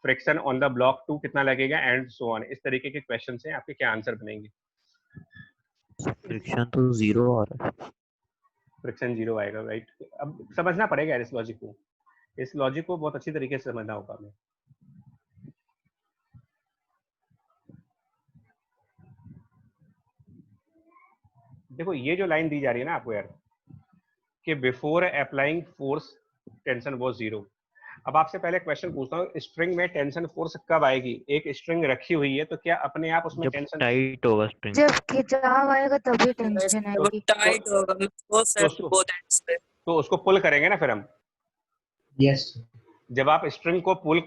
A: फ्रिक्शन ऑन द ब्लॉक 2 कितना लगेगा, एंड सो ऑन। इस तरीके के क्वेश्चन हैं, आपके क्या आंसर बनेंगे।
C: फ्रिक्शन तो 0 आ रहा है,
A: फ्रिक्शन 0 आएगा, राइट। अब समझना पड़ेगा इस लॉजिक को, इस लॉजिक को बहुत अच्छी तरीके से समझना होगा हमें। देखो ये जो लाइन दी जा रही है ना आपको यार, कि before applying force tension was 0। अब आपसे पहले क्वेश्चन पूछता हूँ, स्ट्रिंग में टेंशन फोर्स कब आएगी? एक स्ट्रिंग रखी हुई है तो क्या अपने आप उसमें
C: जब
A: टेंशन,
C: टाइट होगा स्ट्रिंग,
B: जब खिंचाव आएगा तभी टेंशन आएगी।
F: टाइट होगा
A: तो उसको पुल करेंगे ना फिर हम।
I: यस
A: जब आप स्ट्रिंग को पुल,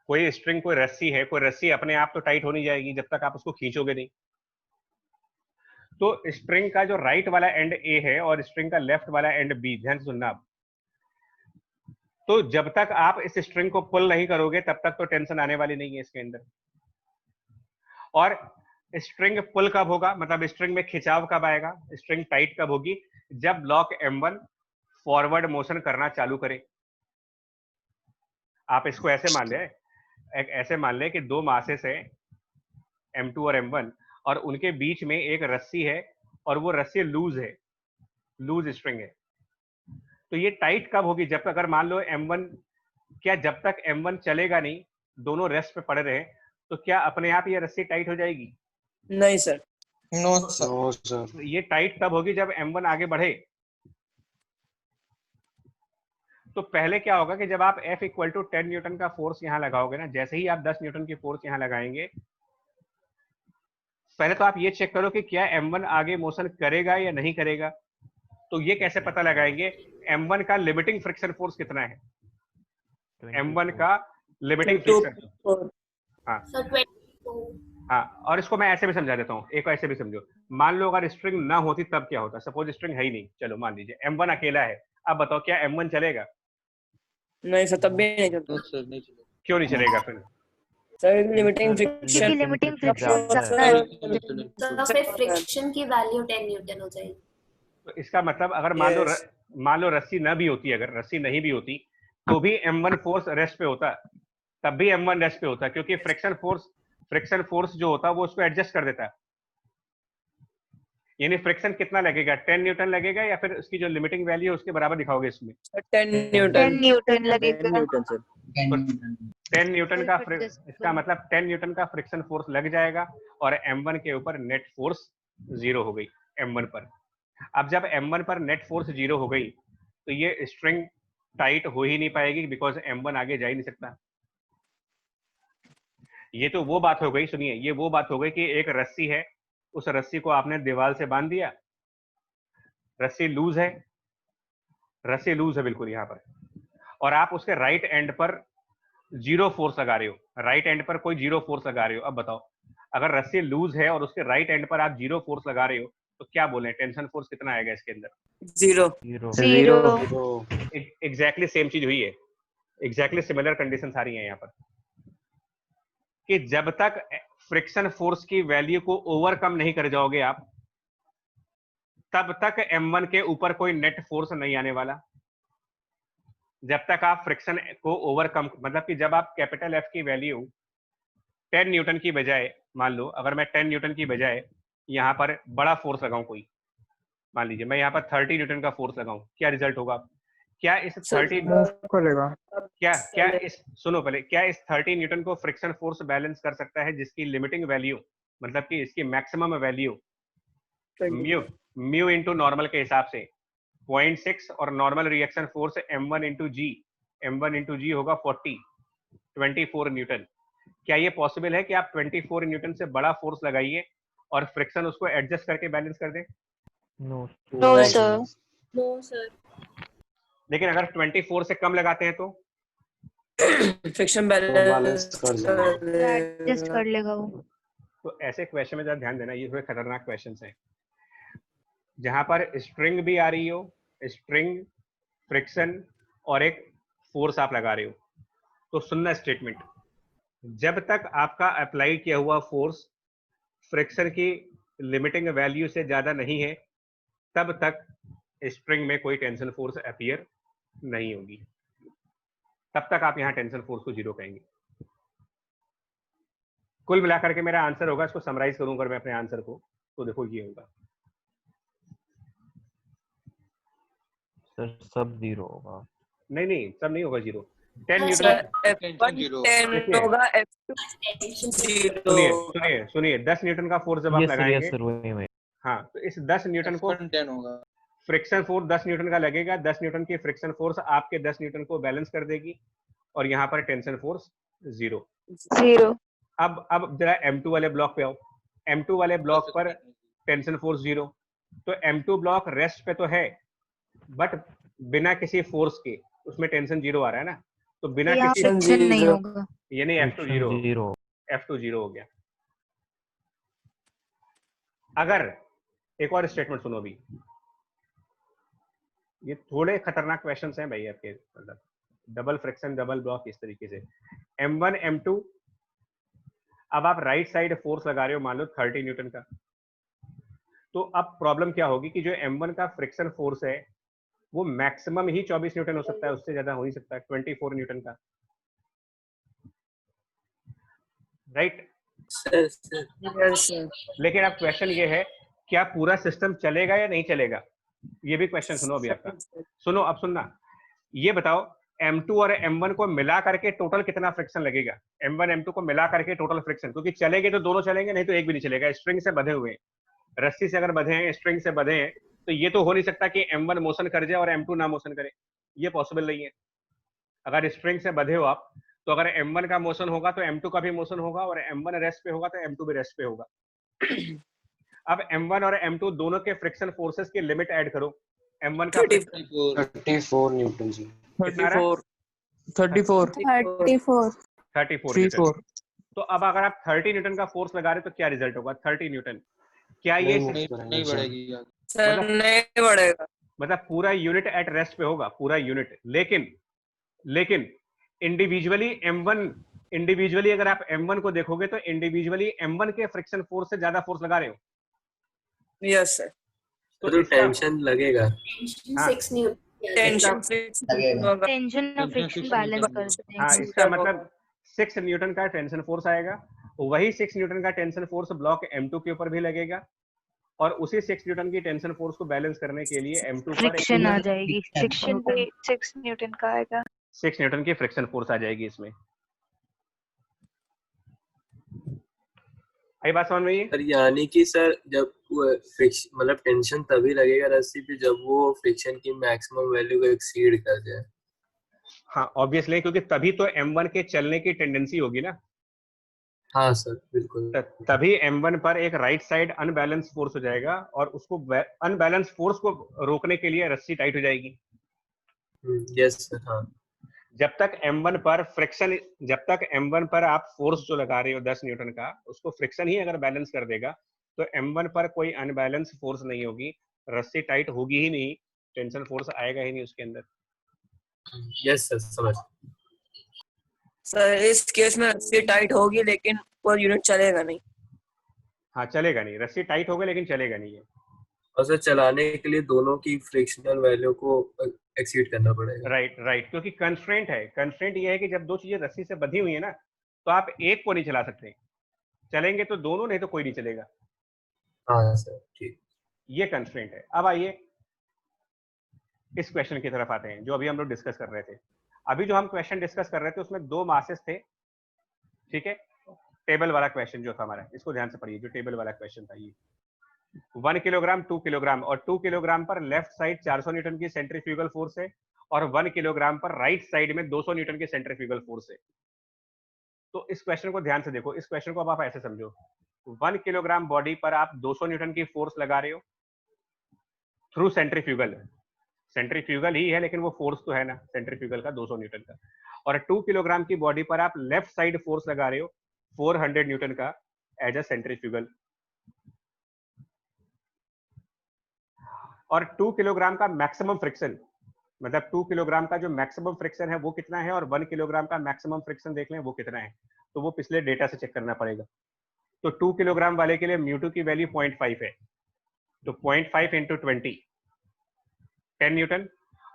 A: कोई स्ट्रिंग, कोई रस्सी है, कोई रस्सी अपने आप तो टाइट हो नहीं जाएगी जब तक आप उसको खींचोगे नहीं। तो स्ट्रिंग का जो राइट वाला एंड ए है और स्ट्रिंग का लेफ्ट वाला एंड बी, ध्यान से सुनना आप, तो जब तक आप इस स्ट्रिंग को पुल नहीं करोगे तब तक तो टेंशन आने वाली नहीं है इसके अंदर। और स्ट्रिंग पुल कब होगा, मतलब स्ट्रिंग में खिंचाव कब आएगा, स्ट्रिंग टाइट कब होगी, जब ब्लॉक m1 फॉरवर्ड मोशन करना चालू करे। आप इसको ऐसे मान ले, ऐसे मान ले कि 2 मासेस है m2 और m1 और उनके बीच में एक रस्सी है और वो रस्सी लूज है, लूज स्ट्रिंग है, तो ये टाइट कब होगी? जब अगर मान लो M1, क्या जब तक M1 चलेगा नहीं, दोनों रेस्ट पे पड़े रहे, तो क्या अपने आप ये रस्सी टाइट हो जाएगी?
F: नहीं sir.
H: No sir.
I: No sir.
A: ये टाइट तब होगी जब M1 आगे बढ़े। तो पहले क्या होगा कि जब आप F इक्वल टू 10 न्यूटन का फोर्स यहाँ लगाओगे ना, जैसे ही आप 10 न्यूटन की फोर्स यहाँ लगाएंगे, पहले तो आप ये चेक करो कि क्या M1 आगे मोशन करेगा या नहीं करेगा। तो ये कैसे पता लगाएंगे? M1 का लिमिटिंग फ्रिक्शन फोर्स कितना है? M1 का लिमिटिंग फ्रिक्शन, हाँ
G: सर 22।
A: हाँ, और इसको मैं ऐसे भी समझा देता हूँ, एक ऐसे भी समझो। मान लो अगर स्ट्रिंग ना होती तब क्या होता? सपोज स्ट्रिंग है ही नहीं, चलो मान लीजिए M1 अकेला है, अब बताओ क्या M1 चलेगा?
F: नहीं सर, तब भी नहीं चलता।
H: नो सर, नहीं चलेगा।
A: क्यों नहीं चलेगा फिर?
F: सर लिमिटिंग फ्रिक्शन,
B: क्योंकि लिमिटिंग फ्रिक्शन
G: तो फिर फ्रिक्शन की वैल्यू 10 न्यूटन हो जाएगी।
A: तो इसका मतलब अगर मान लो रस्सी ना भी होती, अगर रस्सी नहीं भी होती तो भी M1 फोर्स रेस्ट पे होता, तब भी M1 रेस्ट पे होता, क्योंकि फ्रिक्शन फोर्स जो होता है वो उसको एडजस्ट कर देता है। यानी फ्रिक्शन कितना लगेगा? 10 न्यूटन लगेगा, या फिर उसकी जो लिमिटिंग वैल्यू है उसके बराबर दिखाओगे इसमें?
F: 10 न्यूटन।
B: 10 न्यूटन लगेगा।
A: 10 न्यूटन का इसका मतलब 10 न्यूटन का फ्रिक्शन फोर्स लग जाएगा और M1 के ऊपर नेट फोर्स 0 हो गई M1 पर। अब जब M1 पर नेट फोर्स 0 हो गई तो ये स्ट्रिंग टाइट हो ही नहीं पाएगी, बिकॉज M1 आगे जा ही नहीं सकता। ये तो वो बात हो गई, सुनिए, ये वो बात हो गई कि एक रस्सी है, उस रस्सी को आपने दीवार से बांध दिया, रस्सी लूज है, रस्सी लूज है बिल्कुल यहाँ पर, और आप उसके राइट एंड पर 0 फोर्स लगा रहे हो, राइट एंड पर कोई 0 फोर्स लगा रहे हो। अब बताओ, अगर रस्सी लूज है और उसके राइट एंड पर आप 0 फोर्स लगा रहे हो, तो क्या बोले, टेंशन फोर्स कितना आएगा इसके अंदर?
F: 0।
A: एग्जैक्टली सेम चीज हुई है, एग्जैक्टली सिमिलर कंडीशन आ रही है यहाँ पर, कि जब तक फ्रिक्शन फोर्स की वैल्यू को ओवरकम नहीं कर जाओगे आप, तब तक M1 के ऊपर कोई नेट फोर्स नहीं आने वाला। जब तक आप फ्रिक्शन को ओवरकम, मतलब कि जब आप कैपिटल F की वैल्यू 10 न्यूटन की बजाय, मान लो अगर मैं 10 न्यूटन की बजाय यहाँ पर बड़ा फोर्स लगाऊं, कोई मान लीजिए मैं यहाँ पर 30 न्यूटन का फोर्स लगाऊं, क्या रिजल्ट होगा? क्या इस 30 क्या इस सुनो पहले, क्या इस 30 न्यूटन को फ्रिक्शन फोर्स बैलेंस कर सकता है, जिसकी लिमिटिंग वैल्यू, मतलब कि इसकी maximum value mu into normal के हिसाब से 0.6 और normal reaction force M1 into g होगा 24 न्यूटन। क्या ये पॉसिबल है कि आप 24 न्यूटन से बड़ा फोर्स लगाइए और फ्रिक्शन उसको एडजस्ट करके बैलेंस कर दें?
E: No sir.
G: No sir.
A: लेकिन अगर 24 से कम लगाते हैं तो
F: फ्रिक्शन बैलेंस
B: एडजस्ट कर लेगा वो।
A: तो ऐसे क्वेश्चन में जरा ध्यान देना, ये थोड़े खतरनाक क्वेश्चंस हैं, जहां पर स्ट्रिंग भी आ रही हो, स्ट्रिंग, फ्रिक्शन और एक फोर्स आप लगा रहे हो, तो सुनना स्टेटमेंट, जब तक आपका अप्लाई किया हुआ फोर्स फ्रिक्शन की लिमिटिंग वैल्यू से ज्यादा नहीं है, तब तक स्ट्रिंग में कोई टेंशन फोर्स अपीयर नहीं होगी, तब तक आप यहां टेंशन फोर्स को 0 कहेंगे। कुल मिलाकर के मेरा आंसर होगा, इसको समराइज करूंगा मैं अपने आंसर को, तो देखो ये होगा
C: सर, सब 0 होगा।
A: नहीं सब नहीं होगा 0। 10 न्यूटन, सुनिए 10 न्यूटन का फोर्स जब आप लगाएंगे,
C: सर वही
A: हाँ, तो इस 10 न्यूटन को
H: 10 होगा।
A: फ्रिक्शन फोर्स 10 न्यूटन का लगेगा, 10 न्यूटन की फ्रिक्शन फोर्स आपके 10 न्यूटन को बैलेंस कर देगी, और यहाँ पर टेंशन फोर्स 0। अब जरा M2 वाले ब्लॉक पे आओ, M2 वाले ब्लॉक पर टेंशन फोर्स 0, तो M2 ब्लॉक रेस्ट पे तो है, बट बिना किसी फोर्स के उसमें टेंशन 0 आ रहा है ना, तो बिना किसी
B: फ्रिक्शन नहीं होगा,
A: यानी F2 0 हो गया। अगर एक और स्टेटमेंट सुनो, भी ये थोड़े खतरनाक क्वेश्चंस हैं भाई आपके, मतलब डबल फ्रिक्शन डबल ब्लॉक इस तरीके से, M1 M2, अब आप राइट साइड फोर्स लगा रहे हो मान लो 30 न्यूटन का, तो अब प्रॉब्लम क्या होगी कि जो M1 का फ्रिक्शन फोर्स है वो मैक्सिमम ही 24 न्यूटन हो सकता है, उससे ज्यादा हो ही सकता है 24 न्यूटन का, राइट? लेकिन अब क्वेश्चन ये है क्या पूरा सिस्टम चलेगा या नहीं चलेगा, ये भी क्वेश्चन सुनो अभी आपका। सुनो, अब सुनना, ये बताओ M2 और M1 को मिला करके टोटल कितना फ्रिक्शन लगेगा, M1 M2 को मिला करके टोटल फ्रिक्शन, क्योंकि चलेंगे तो दोनों चलेंगे, नहीं तो एक भी नहीं चलेगा। स्ट्रिंग से बंधे हुए हैं, रस्सी से अगर बंधे हैं, स्ट्रिंग से बंधे हैं, तो ये तो हो नहीं सकता कि M1 मोशन कर जाए और M2 ना मोशन करे, ये पॉसिबल नहीं है। अगर स्ट्रिंग से बंधे हो आप, तो अगर M1 का मोशन होगा तो M2 का भी मोशन होगा, और M1 रेस्ट पे होगा तो M2 भी रेस्ट पे होगा। अब M1 और M2 दोनों के फ्रिक्शन फोर्सेस की लिमिट ऐड करो। M1 का
I: 34 न्यूटन जी।
F: 34 34
A: न्यूटन। तो अब अगर आप 30 न्यूटन का फोर्स लगा रहे हो तो क्या रिजल्ट होगा? 30 न्यूटन। क्या ये
H: नहीं बढ़ेगी आगे।
F: सर नहीं बढ़ेगा,
A: मतलब पूरा यूनिट एट रेस्ट पे होगा, पूरा यूनिट। लेकिन इंडिविजुअली अगर आप M1 को देखोगे तो इंडिविजुअली M1 के फ्रिक्शन फोर्स से ज्यादा फोर्स लगा रहे हो।
F: Yes sir.
I: तो टेंशन लगेगा।
A: हाँ।
G: 6 न्यूटन
F: टेंशन
B: टेंशन और फ्रिक्शन बैलेंस कर देते हैं।
A: हाँ, इसका मतलब 6 न्यूटन का टेंशन फोर्स आएगा, वही 6 न्यूटन का टेंशन फोर्स ब्लॉक M2 के ऊपर भी लगेगा, और उसी 6 न्यूटन की टेंशन फोर्स को बैलेंस करने के लिए M2 पर
B: फ्रिक्शन आ जाएगी,
E: फ्रिक्शन भी 6 न्यूटन का आएगा।
A: 6 न्यूटन की फ्रिक्शन फोर्स आ जाएगी इसमें। आई बात समझ में? ये
I: सर यानी कि सर जब फ्रिक्शन मतलब टेंशन तभी लगेगा रस्सी पे जब वो फ्रिक्शन की मैक्सिमम वैल्यू को एक्सीड कर जाए।
A: हाँ, ऑब्वियसली, क्योंकि तभी तो M1 के चलने की टेंडेंसी होगी ना।
I: हाँ सर बिल्कुल।
A: तभी M1 पर एक राइट साइड अनबैलेंस फोर्स हो जाएगा, और उसको अनबैलेंस फोर्स को रोकने के लिए रस्सी टाइट हो जाएगी।
I: Yes sir. हाँ,
A: जब तक M1 पर आप फोर्स जो लगा रहे हो 10 न्यूटन का, उसको फ्रिक्शन ही अगर बैलेंस कर देगा तो M1 पर कोई अनबैलेंस फोर्स नहीं होगी, रस्सी टाइट होगी ही नहीं, टेंशन फोर्स आएगा ही नहीं उसके अंदर।
I: यस सर समझ।
F: सर इस केस में रस्सी टाइट होगी लेकिन पर यूनिट चलेगा नहीं।
A: हाँ, चलेगा नहीं, रस्सी टाइट होगा लेकिन चलेगा नहीं है।
I: और सर चलाने के लिए दोनों की फ्रिक्शनल वैल्यू को एक्सीड करना पड़ेगा।
A: राइट, क्योंकि कंस्ट्रेंट ये है कि जब दो चीजें रस्सी से बंधी हुई है ना, तो आप एक को नहीं चला सकते, चलेंगे तो दोनों, नहीं तो कोई नहीं चलेगा।
I: हाँ सर ठीक।
A: ये कंस्ट्रेंट है। अब आइए इस क्वेश्चन की तरफ आते हैं जो अभी हम लोग डिस्कस कर रहे थे। अभी जो हम क्वेश्चन डिस्कस कर रहे थे उसमें 2 मासेस थे, ठीक है। टेबल वाला क्वेश्चन जो था हमारा, इसको ध्यान से पढ़िए, जो टेबल वाला क्वेश्चन था, ये 1 किलोग्राम 2 किलोग्राम, और 2 किलोग्राम पर लेफ्ट साइड 400 न्यूटन की सेंट्रीफ्यूगल फोर्स है, और 1 किलोग्राम पर राइट साइड में 200 न्यूटन की सेंट्रीफ्यूगल फोर्स है। तो इस क्वेश्चन को ध्यान से देखो। इस क्वेश्चन को अब आप ऐसे समझो, 1 किलोग्राम बॉडी पर आप 200 न्यूटन की फोर्स लगा रहे हो थ्रू सेंट्रीफ्यूगल ही है, लेकिन वो फोर्स तो है ना सेंट्रीफ्यूगल का 200 न्यूटन का। और 2 किलोग्राम की बॉडी पर आप लेफ्ट साइड फोर्स लगा रहे हो 400 न्यूटन का एज अ सेंट्रीफ्यूगल। और 2 किलोग्राम का मैक्सिमम फ्रिक्शन, मतलब 2 किलोग्राम का जो मैक्सिमम फ्रिक्शन है वो कितना है, और 1 किलोग्राम का मैक्सिमम फ्रिक्शन देख लें वो कितना है, तो वो पिछले डेटा से चेक करना पड़ेगा। तो 2 किलोग्राम वाले के लिए म्यू2 की वैल्यू 0.5 है, तो 0.5 इंटू 20 10 न्यूटन,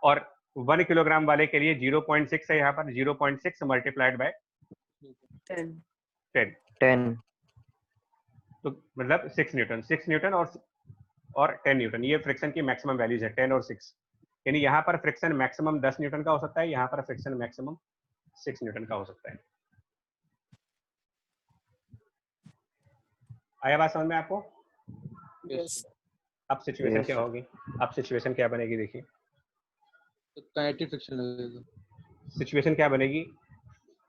A: और 1 किलोग्राम वाले के लिए 0.6 है, यहाँ पर 0.6 मल्टीप्लाइड बाय 10 तो मतलब 6 न्यूटन और 10 न्यूटन, ये फ्रिक्शन की मैक्सिमम वैल्यूज है 10 और 6। यानी यहाँ पर फ्रिक्शन मैक्सिमम 10 न्यूटन का हो सकता है, यहाँ पर फ्रिक्शन मैक्सिमम 6 न्यूटन का हो सकता है। आया बात समझ में आपको? अब सिचुएशन क्या होगी, अब सिचुएशन क्या बनेगी, देखिए
H: काइनेटिक फ्रिक्शन लगेगा।
A: सिचुएशन क्या बनेगी,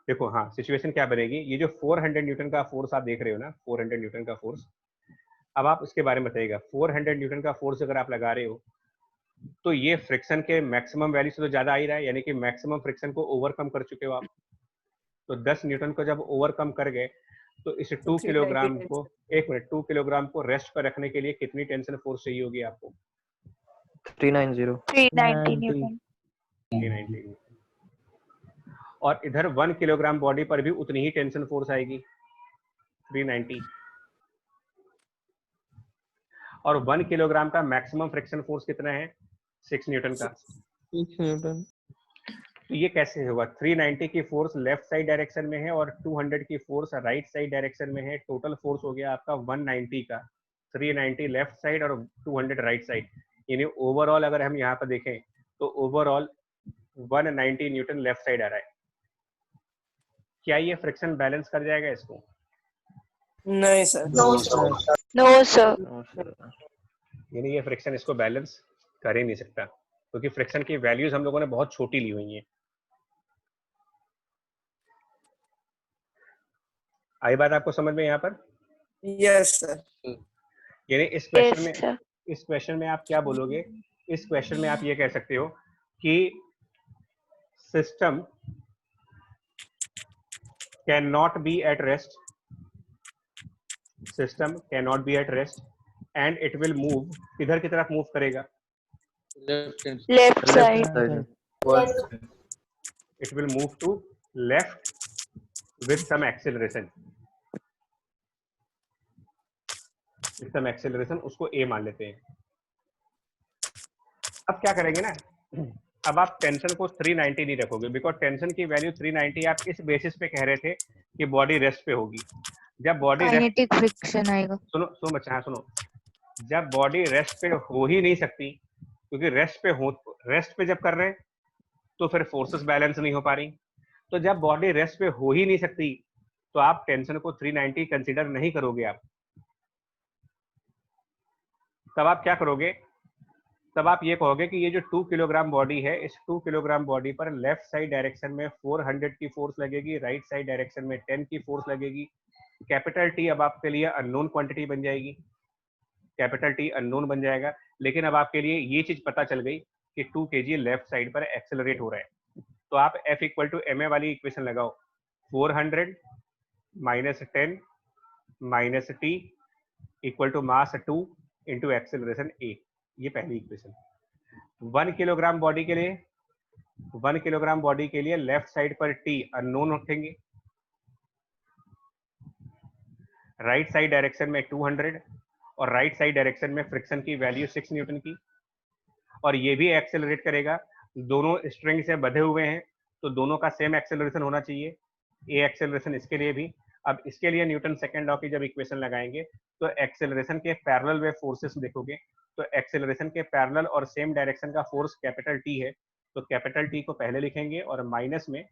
A: देखो। हाँ, सिचुएशन क्या बनेगी, ये जो 400 न्यूटन का फोर्स आप देख रहे हो ना, 400 न्यूटन का फोर्स, अब आप इसके बारे में बताइएगा। 400 न्यूटन का फोर्स अगर आप लगा रहे हो तो ये फ्रिक्शन के मैक्सिमम वैल्यू से तो ज्यादा आ ही रहा है, यानी कि मैक्सिमम फ्रिक्शन को ओवरकम कर चुके हो आप। तो 10 न्यूटन को जब ओवरकम कर गए तो इस 2 किलोग्राम को, 1 मिनट, 2 किलोग्राम को रेस्ट पर रखने के लिए कितनी टेंशन फोर्स चाहिए होगी आपको?
E: 390 न्यूटन।
A: 390। और इधर 1 किलोग्राम बॉडी पर भी उतनी ही टेंशन फोर्स आएगी 390, और 1 किलोग्राम का मैक्सिमम फ्रिक्शन फोर्स कितना है? 6 न्यूटन का।
F: 6 न्यूटन।
A: तो ये कैसे होगा? 390 की फोर्स लेफ्ट साइड डायरेक्शन में है और 200 की फोर्स राइट साइड डायरेक्शन में है, टोटल फोर्स हो गया आपका 190 का 390 लेफ्ट साइड और 200 राइट साइड, यानी ओवरऑल अगर हम यहाँ पर देखें तो ओवरऑल 190 न्यूटन लेफ्ट साइड आ रहा है। क्या ये फ्रिक्शन बैलेंस कर जाएगा इसको?
F: नहीं sir.
G: No sir.
E: No, sir.
A: यानी ये फ्रिक्शन इसको बैलेंस कर ही नहीं सकता, क्योंकि फ्रिक्शन की वैल्यूज हम लोगों ने बहुत छोटी ली हुई हैं। आई बात आपको समझ में यहाँ पर?
F: Yes sir.
A: यानी इस क्वेश्चन
E: Yes,
A: में
E: sir.
A: इस क्वेश्चन में आप क्या बोलोगे? इस क्वेश्चन में आप ये कह सकते हो कि system can not be at rest, system can not be at rest and it will move, किधर की तरफ मूव करेगा?
H: Left hand
E: Left side.
A: It will move to left with some acceleration, with some acceleration, उसको a मान लेते हैं। अब क्या करेंगे ना, अब आप टेंशन को 390 नहीं रखोगे, बिकॉज टेंशन की वैल्यू 390 आप इस बेसिस पे कह रहे थे कि बॉडी रेस्ट पे होगी। जब बॉडी रेस्ट,
B: काइनेटिक फ्रिक्शन आएगा।
A: सुनो बच्चा, हाँ सुनो, जब बॉडी रेस्ट पे हो ही नहीं सकती, क्योंकि रेस्ट पे जब कर रहे हैं तो फिर फोर्सेस बैलेंस नहीं हो पा रही, तो जब बॉडी रेस्ट पे हो ही नहीं सकती तो आप टेंशन को 390 कंसीडर नहीं करोगे। आप तब आप क्या करोगे? तब आप ये कहोगे कि ये जो 2 किलोग्राम बॉडी है, इस 2 किलोग्राम बॉडी पर लेफ्ट साइड डायरेक्शन में 400 की फोर्स लगेगी, राइट साइड डायरेक्शन में 10 की फोर्स लगेगी। कैपिटल टी अब आपके लिए अननोन क्वांटिटी बन जाएगी, कैपिटल टी अननोन बन जाएगा, लेकिन अब आपके लिए ये चीज पता चल गई कि 2 kg लेफ्ट साइड पर एक्सेलरेट हो रहा है। तो आप F इक्वल टू ma वाली इक्वेशन लगाओ, 400 minus 10 minus T equal to mass 2 into acceleration a, ये पहली इक्वेशन। 1 किलोग्राम बॉडी के लिए 1 किलोग्राम बॉडी के लिए लेफ्ट साइड पर t अननोन रखेंगे, राइट साइड डायरेक्शन में 200 और राइट साइड डायरेक्शन में फ्रिक्शन की वैल्यू 6 न्यूटन की, और ये भी एक्सेलरेट करेगा। दोनों स्ट्रिंग से बंधे हुए हैं तो दोनों का सेम एक्सेलरेशन होना चाहिए, ए एक्सेलरेशन इसके लिए भी। अब इसके लिए न्यूटन सेकंड लॉ की जब इक्वेशन लगाएंगे तो एक्सेलरेशन के पैरेलल वे फोर्सेस देखोगे, तो एक्सेलरेशन के पैरेलल और सेम डायरेक्शन का फोर्स कैपिटल टी है, तो कैपिटल टी को पहले लिखेंगे और माइनस में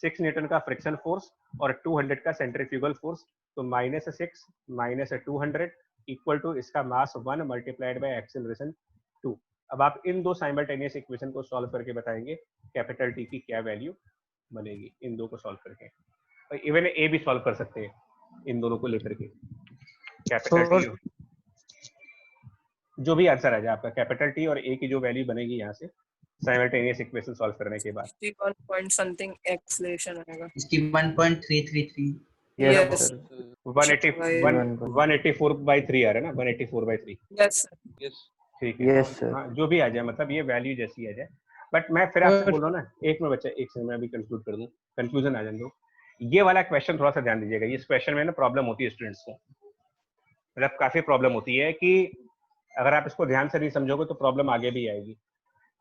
A: 6 न्यूटन का फ्रिक्शन फोर्स और 200 का सेंट्रीफ्यूगल फोर्स, तो -6 माइनस 200 इक्वल टू इसका मास 1 मल्टीप्लाइड बाय एक्सेलरेशन 2। अब आप इन दो साइमल्टेनियस इक्वेशन को सॉल्व करके बताएंगे कैपिटल टी की क्या वैल्यू बनेगी, इन दो को सॉल्व करके। और इवन ए भी सॉल्व कर सकते हैं इन दोनों को लेकर के, कैपिटल टी जो भी आंसर आ जाए आपका, कैपिटल टी और ए की जो वैल्यू बनेगी यहाँ से साइमल्टेनियस इक्वेशन सॉल्व करने के बाद
F: 1 पॉइंट समथिंग एक्सेलरेशन आएगा।
J: इसकी 1.333।
F: यस
A: 184/3 आ रहा है ना, 184/3।
F: यस
A: ठीक है, हाँ जो भी आ जाए, मतलब ये वैल्यू जैसी आ जाए। बट मैं फिर आपसे बोल रहा हूँ ना, एक में बच्चा, एक से मैं अभी कंक्लूड कर दूं, कंक्लूजन आ जाए दो। ये वाला क्वेश्चन थोड़ा सा ध्यान दीजिएगा, इस क्वेश्चन में ना प्रॉब्लम होती है स्टूडेंट्स को, मतलब काफी प्रॉब्लम होती है कि अगर आप इसको ध्यान से नहीं समझोगे तो प्रॉब्लम आगे भी आएगी।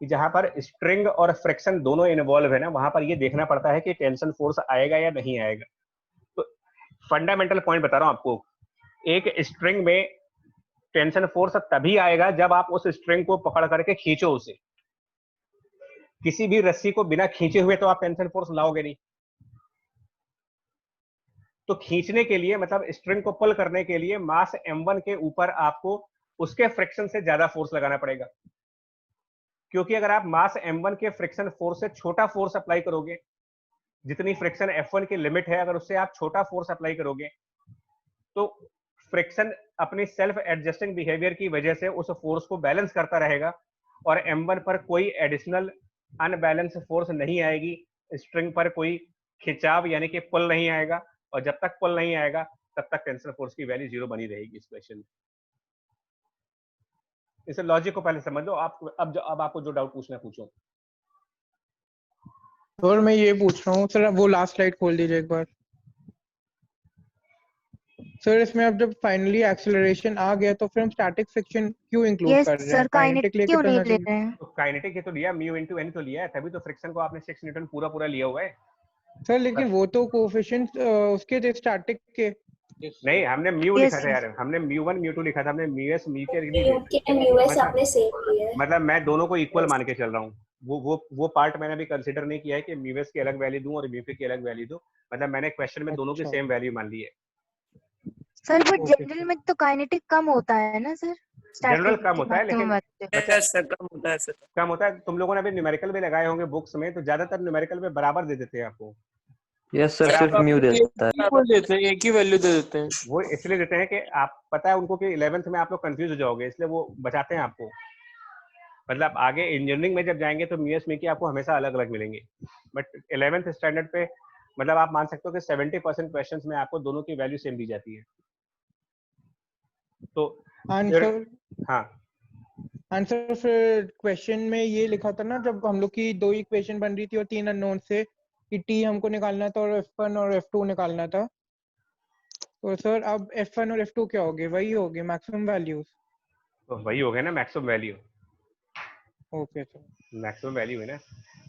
A: कि जहां पर स्ट्रिंग और फ्रिक्शन दोनों इन्वॉल्व है ना, वहां पर ये देखना पड़ता है कि टेंशन फोर्स आएगा या नहीं आएगा। तो फंडामेंटल पॉइंट बता रहा हूं आपको, एक स्ट्रिंग में टेंशन फोर्स तभी आएगा जब आप उस स्ट्रिंग को पकड़ करके खींचो उसे। किसी भी रस्सी को बिना खींचे हुए तो आप टेंशन फोर्स लाओगे नहीं। तो खींचने के लिए, मतलब स्ट्रिंग को पुल करने के लिए मास m1 के ऊपर आपको उसके फ्रिक्शन से ज्यादा फोर्स लगाना पड़ेगा, क्योंकि अगर आप मास m1 के फ्रिक्शन फोर्स से छोटा फोर्स अप्लाई करोगे, जितनी फ्रिक्शन f1 की लिमिट है, अगर उससे आप छोटा फोर्स अप्लाई करोगे तो फ्रिक्शन अपनी सेल्फ एडजस्टिंग बिहेवियर की वजह से उस फोर्स को बैलेंस करता रहेगा और m1 पर कोई एडिशनल अनबैलेंस फोर्स नहीं आएगी, स्ट्रिंग पर कोई खिंचाव यानी कि पुल नहीं आएगा, और जब तक पुल नहीं आएगा तब तक टेंशन फोर्स की वैल्यू 0 बनी रहेगी इस क्वेश्चन में। इस लॉजिक को पहले समझ लो। आप अब आपको जो डाउट पूछना है पूछो।
K: और मैं ये पूछ रहा हूँ सर, वो लास्ट स्लाइड खोल दीजिए एक बार सर। इसमें अब जब फाइनली एक्सेलरेशन आ गया तो फिर हम स्टैटिक फ्रिक्शन क्यों इंक्लूड कर रहे हैं? काइनेटिक लेके
B: क्यों नहीं
K: चलना
B: ले
K: चाहिए।
B: रहे हैं?
A: तो काइनेटिक ये तो लिया, म्यू इनटू एन तो लिया है, तभी तो फ्रिक्शन को आपने 6 न्यूटन पूरा लिया हुआ है
K: सर। लेकिन वो तो कोएफिशिएंट उसके थे स्टैटिक के,
A: नहीं, हमने म्यू
B: Yes,
A: लिखा था
B: sir.
A: यार, हमने म्यू1 म्यू2 लिखा था, हमने म्यूएस म्यू के नहीं
G: म्यू
A: लिखे।
G: के म्यूएस
A: मतलब
G: आपने सेम लिया है।
A: मतलब मैं दोनों को इक्वल मान के चल रहा हूँ। वो पार्ट मैंने अभी कंसीडर नहीं किया है कि म्यूएस की अलग वैल्यू दूं और म्यू की अलग वैल्यू दूं। मतलब मैंने क्वेश्चन में दोनों की
K: अच्छा।
A: सेम वैल्यू मान ली है।
B: सर बट
K: Okay,
B: जनरल में तो काइनेटिक कम होता है ना सर?
A: जनरल कम होता है, लेकिन
F: सर कम होता है सर।
A: कम होता है। तुम लोगों ने अभी न्यूमेरिकल में लगाए होंगे बुक्स में, तो ज्यादातर न्यूमेरिकल में बराबर दे देते हैं आपको।
C: यस सर, सिर्फ म्यू देता है।
H: देते हैं, एक ही वैल्यू दे देते हैं।
A: वो इसलिए देते हैं कि आप पता है उनको कि 11th में आप लोग कंफ्यूज हो जाओगे, इसलिए वो बचाते हैं आपको। मतलब आगे इंजीनियरिंग में जब जाएंगे तो म्यूएस में की आपको हमेशा अलग अलग मिलेंगे, बट 11th स्टैंडर्ड पे मतलब आप मान सकते हो कि 70% क्वेश्चंस में आपको दोनों की वैल्यू सेम दी जाती है। तो
K: आंसर
A: हाँ,
K: आंसर फिर क्वेश्चन में ये लिखा था ना, जब हम लोग की 2 इक्वेशन बन रही थी और 3 अननोन से, कि टी हमको निकालना था और F1 और F2 निकालना था। तो सर अब F1 और F2 क्या होगे? वही होगे मैक्सिमम वैल्यूज।
A: तो वही हो गया ना maximum value.
K: Okay sir.
A: Maximum value है ना।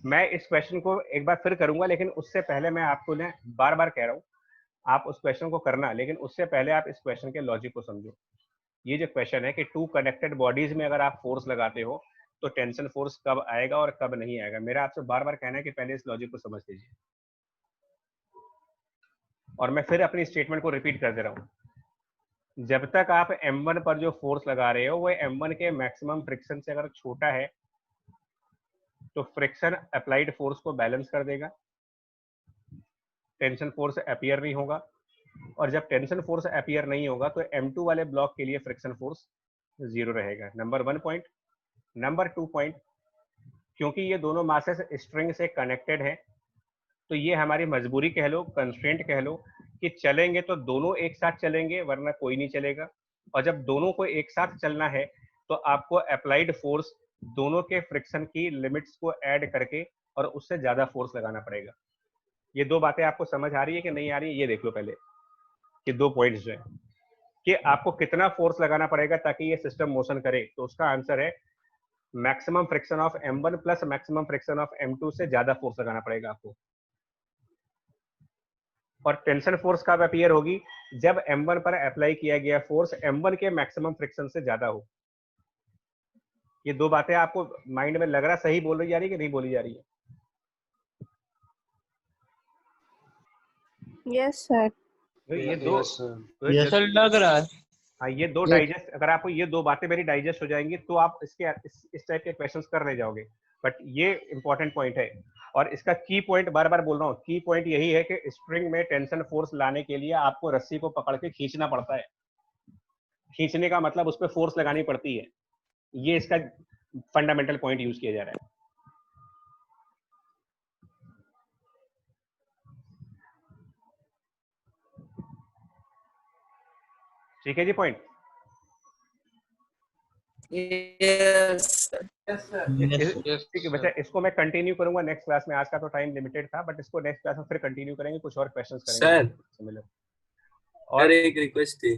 A: मैं इस क्वेश्चन को एक बार फिर करूंगा, लेकिन उससे पहले मैं आपको ना बार बार कह रहा हूँ आप उस क्वेश्चन को करना, लेकिन उससे पहले आप इस क्वेश्चन के लॉजिक को समझो। ये जो क्वेश्चन है कि टू कनेक्टेड बॉडीज में अगर आप फोर्स लगाते हो तो टेंशन फोर्स कब आएगा और कब नहीं आएगा। मेरा आपसे बार बार कहना है कि पहले इस लॉजिक को समझ लीजिए, और मैं फिर अपनी स्टेटमेंट को रिपीट कर दे रहा हूँ। जब तक आप M1 पर जो फोर्स लगा रहे हो वो M1 के मैक्सिमम फ्रिक्शन से अगर छोटा है तो फ्रिक्शन अप्लाइड फोर्स को बैलेंस कर देगा, टेंशन फोर्स अपीयर नहीं होगा। और जब टेंशन फोर्स अपीयर नहीं होगा तो M2 वाले ब्लॉक के लिए फ्रिक्शन फोर्स 0 रहेगा। Number 1 point. नंबर 2 पॉइंट, क्योंकि ये दोनों मासेस स्ट्रिंग से कनेक्टेड हैं तो ये हमारी मजबूरी कह लो, कंस्ट्रेंट कह लो, कि चलेंगे तो दोनों एक साथ चलेंगे वरना कोई नहीं चलेगा। और जब दोनों को एक साथ चलना है तो आपको अप्लाइड फोर्स दोनों के फ्रिक्शन की लिमिट्स को ऐड करके और उससे ज्यादा फोर्स लगाना पड़ेगा। ये दो बातें आपको समझ आ रही है कि नहीं आ रही है? ये देख लो पहले कि 2 पॉइंट्स जो है कि आपको कितना फोर्स लगाना पड़ेगा ताकि ये सिस्टम मोशन करे। तो उसका आंसर है maximum friction of M1 plus maximum friction of M2 से ज्यादा फोर्स लगाना पड़ेगा आपको। और टेंशन फोर्स कब अपीयर होगी? जब M1 पर अप्लाई किया गया फोर्स M1 के मैक्सिमम फ्रिक्शन से ज्यादा हो। ये दो बातें आपको माइंड में लग रहा सही बोली जा रही है कि नहीं बोली जा रही है?
E: Yes sir.
A: तो ये दो
H: ये सर लग रहा है।
A: हाँ, ये दो डाइजेस्ट, अगर आपको ये दो बातें मेरी डाइजेस्ट हो जाएंगी तो आप इसके इस टाइप के क्वेश्चंस कर ले जाओगे। बट ये इंपॉर्टेंट पॉइंट है और इसका की पॉइंट बार बार बोल रहा हूँ, की पॉइंट यही है कि स्प्रिंग में टेंशन फोर्स लाने के लिए आपको रस्सी को पकड़ के खींचना पड़ता है। खींचने का मतलब उस पर फोर्स लगानी पड़ती है। ये इसका फंडामेंटल पॉइंट यूज किया जा रहा है। ठीक है जी पॉइंट। ठीक है बच्चा, इसको मैं कंटिन्यू करूंगा नेक्स्ट क्लास में। आज का तो टाइम लिमिटेड था, बट इसको नेक्स्ट क्लास में फिर कंटिन्यू करेंगे, कुछ और क्वेश्चंस करेंगे
I: सर
A: और
I: एक रिक्वेस्ट थी।